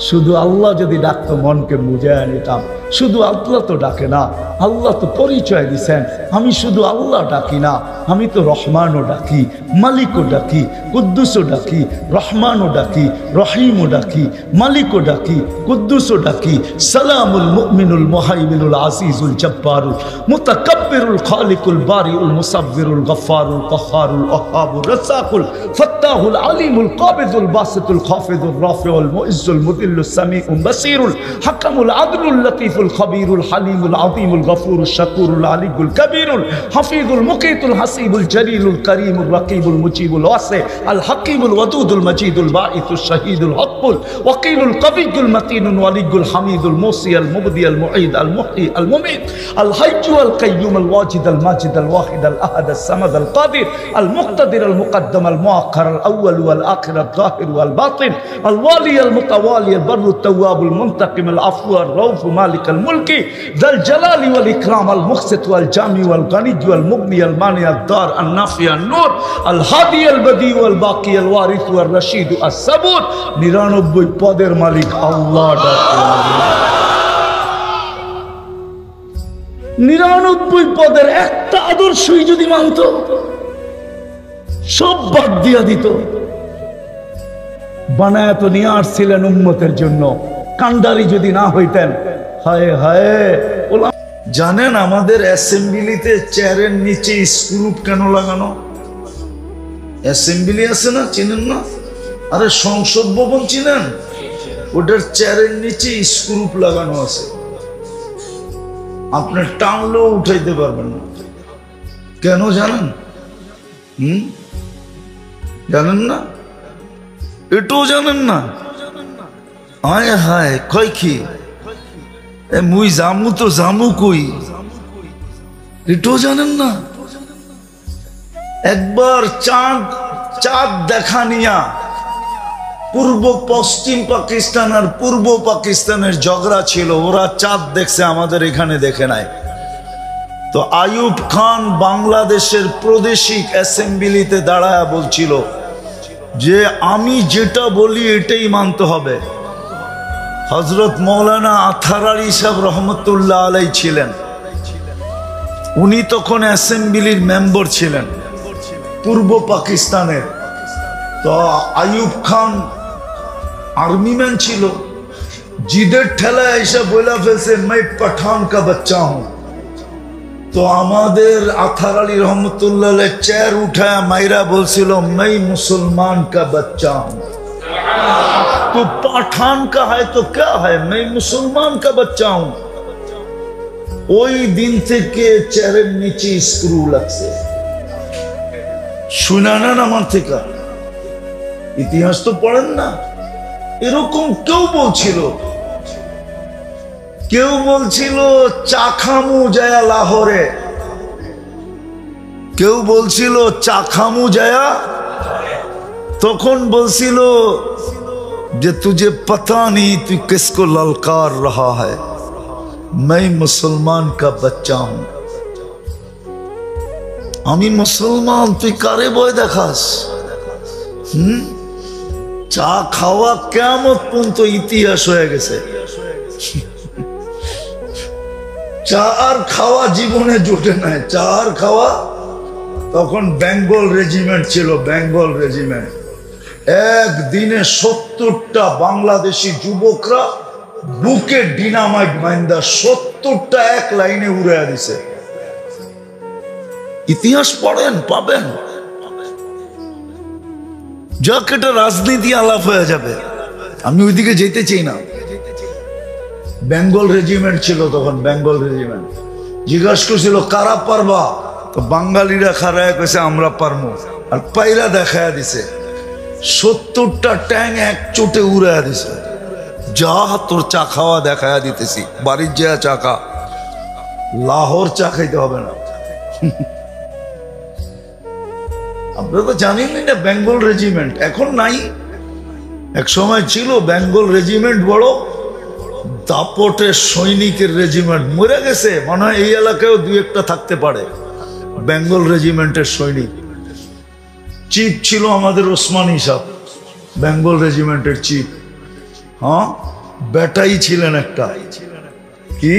শুধু আল্লাহ যদি ডাকতো মনকে বুঝায় নিতাম। শুধু আল্লাহ তো ডাকে না, আল্লাহ তো পরিচয় দিছেন আমি শুধু আল্লাহ ডাকি না, আমি তো রহমানও ডাকি, মালিকও ডাকি, কুদ্দুসও ডাকি, রহমানও ডাকি, রহিমও ডাকি, মালিকও ডাকি, কুদ্দুসও ডাকি। সালামুল মুমিনুল মুহাইমিনুল আজিজুল জব্বারুল মুতাকাব্বিরুল খালিকুল বারিউল মুসাব্বিরুল গফফারুল কাহ্হারুল ওয়াহ্হাবুর রাসাকুল ফাত্তাহুল আলিমুল কাবিদুল বাসিতুল খাফিদুর রাফিউল মুইজ্জুল মুদিল্লুস সামিউল বাসিরুল হাকামুল আদলুল লতীফুল اللطيف الخبير الحليم العظيم الغفور الشكور العلي الكبير الحفيظ المقيت الحسيب الجليل الكريم الرقيب المجيب الواسع الحكيم الودود المجيد الباعث الشهيد الحق الوكيل القوي المتين الولي الحميد الموصي المبدي المعيد المحيي المميت الحي والقيوم الواجد الماجد الواحد الأحد الصمد القادر المقتدر المقدم المؤخر الأول والآخر الظاهر والباطن الوالي المتوالي البر التواب المنتقم العفو الرؤوف مالك الملك ذا الجلال والإكرام المقسط والجامع والغني والمغني المانع الدار النافع النور الهادي البديع والباقي الوارث والرشيد الصبور 99 পদের মালিক আল্লাহ ডাকে 99 পদের একটা আদর্শই যদি মানত সব বাদ দিয়া দিত বানায় তো নিয়ে আসছিলেন উম্মতের জন্য কান্ডারি যদি না হইতেন হায় হায় জানেন আমাদের অ্যাসেম্বলিতে চেয়ারের নিচে স্ক্রু কেন লাগানো অ্যাসেম্বলি আছে না চিনেন না আরে সংসদ ভবন চিনেন ওটার চেয়ারের নিচে স্ক্রু লাগানো আছে আপনি টানলেও উঠাইতে পারবেন না কেন জানেন জানেন না এটাও জানেন না আয় হায় কয় কি মুই জামু তো জামু কই এটাও জানেন না একবার চাঁদ দেখা নিয়া পূর্ব পশ্চিম পাকিস্তান আর পূর্ব পাকিস্তানের ঝগড়া ছিল ওরা চাঁদ দেখছে আমাদের এখানে দেখে নাই তো আইয়ুব খান বাংলাদেশের প্রাদেশিক অ্যাসেম্বলিতে দাঁড়ায় বলছিল যে আমি যেটা বলি এটাই মানতে হবে হযরত মৌলানা আথার আলী সাহেব রহমতুল্লাহ আলাই ছিলেন উনি তখন অ্যাসেম্বলির মেম্বার ছিলেন পূর্ব পাকিস্তানের তো আইয়ুব খান आर्मी मैन छिलो जिদের ঠেলায় এসে বলা ফেলছে मैं पठान का बच्चा हूं तो আমাদের আথার আলী রহমতুল্লাহ আলাইহি চেয়ার উঠায়া মাইরা বলছিল मैं मुसलमान का बच्चा हूं तो पठान का है तो क्या है मैं मुसलमान का बच्चा हूं ওই দিন থেকে চেয়ারের নিচে স্ক্রু লাগছে শুনানা আমার থেকে ইতিহাস তো পড়েন না এরকম কেউ বলছিল চা খামু যায়া লাহোরে কেউ বলছিল চা খামু যায়া তখন বলছিল যে তুঝে পতা নেই তুই কিসকো ললকার রহা है मैं मुसलमान का बच्चा हूं আমি মুসলমান তুই কারে বয় দেখাস চা খাওয়া কিয়ামত পর্যন্ত ইতিহাস হয়ে গেছে চা আর খাওয়া জীবনে জুটে নাই চা আর খাওয়া তখন বেঙ্গল রেজিমেন্ট ছিল বেঙ্গল রেজিমেন্ট একদিনে 70টা বাংলাদেশি যুবকরা বুকে ডিনামাইট বাইন্দা 70টা এক লাইনে উড়াইয়া দিছে ইতিহাস পড়েন পাবেন যাক এটা রাজনীতি আলাপ হয়ে যাবে আমি ওইদিকে যেতে চাই না বেঙ্গল রেজিমেন্ট ছিল তখন বেঙ্গল রেজিমেন্ট জিজ্ঞাসা করছিল কারা পারবা তো বাঙালিরা খারায় কইছে আমরা পারবো আর পাইরা দেখায়া দিছে 70টা ট্যাং এক চোটে উড়াইয়া দিছে যা তোর চা খাওয়া দেখায়া দিতেছি বাড়ির যা চা খা লাহোর চা খাইতে হবে না আপনারা তো জানেনই না বেঙ্গল রেজিমেন্ট এখন নাই এক সময় ছিল বেঙ্গল রেজিমেন্ট বড় দাপটের সৈনিকের রেজিমেন্ট মরে গেছে মনে হয় এই এলাকায়ও দুই একটা থাকতে পারে বেঙ্গল রেজিমেন্টের সৈনিক চিফ ছিল আমাদের ওসমানী সাহেব বেঙ্গল রেজিমেন্টের চিফ হ্যাঁ বেটাই ছিলেন একটা কি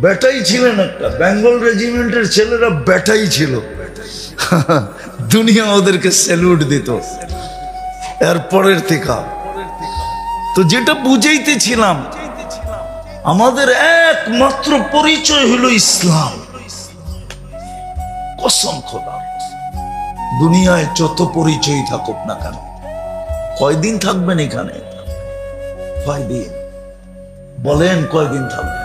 বেটাই ছিলেন একটা বেঙ্গল রেজিমেন্টের ছেলেরা বেটাই ছিল দুনিয়া ওদেরকে স্যালুট দিত এরপরের থেকে তো যেটা বুঝাইতেছিলাম আমাদের একমাত্র পরিচয় হলো ইসলাম কসম খোদা দুনিয়ায় যত পরিচয় থাকুক না কেন কয়দিন থাকবেন এখানে কয়দিন বলেন কয়দিন থাকবে?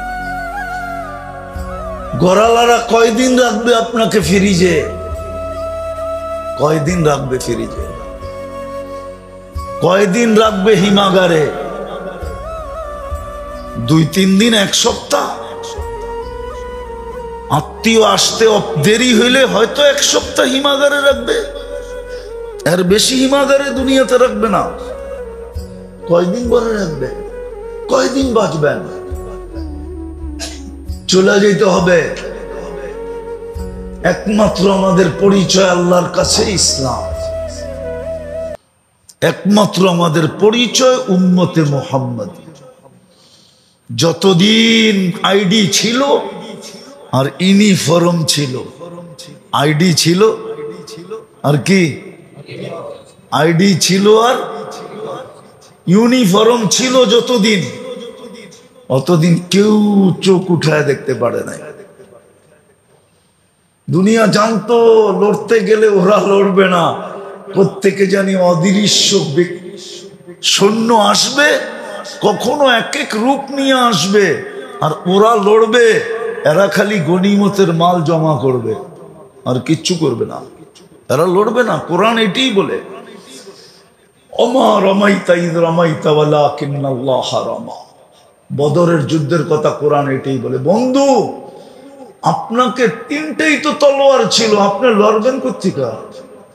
গড়ালারা কয়দিন রাখবে আপনাকে ফ্রিজে? কয়দিন রাখবে ফ্রিজে? কয়দিন রাখবে হিমাগারে? 2-3 দিন, 1 সপ্তাহ? আত্মীয় আসতে দেরি হইলে হয়তো 1 সপ্তাহ হিমাগারে রাখবে, এর বেশি হিমাগারে দুনিয়াতে রাখবে না। কয়দিন পরে রাখবে? কয়দিন বাঁচবেন? চলে যেতে হবে। একমাত্র আমাদের পরিচয় আল্লাহর কাছে ইসলাম, একমাত্র আমাদের পরিচয় উম্মতে মুহাম্মদ। যতদিন আইডি ছিল আর ইউনিফর্ম ছিল, আইডি ছিল আর কি, আইডি ছিল আর ইউনিফর্ম ছিল, যতদিন অতদিন কেউ চোখ উঠায় দেখতে পারে নাই। দুনিয়া জানতো লড়তে গেলে ওরা লড়বে না, প্রত্যেকে জানি অদৃশ্য সৈন্য আসবে, কখনো এক এক রূপ নিয়ে আসবে, আর ওরা লড়বে। এরা খালি গনিমতের মাল জমা করবে, আর কিচ্ছু করবে না। এরা লড়বে না। কোরআন এটাই বলে, ওমা রামাইতা ইয রামাইতা ওয়ালাকিন্নাল্লাহ রামা। বদরের যুদ্ধের কথা কোরআন এটাই বলে। বন্ধু, আপনাকে 3টেই তো তলোয়ার ছিল, আপনি লড়বেন কোত্থেকে?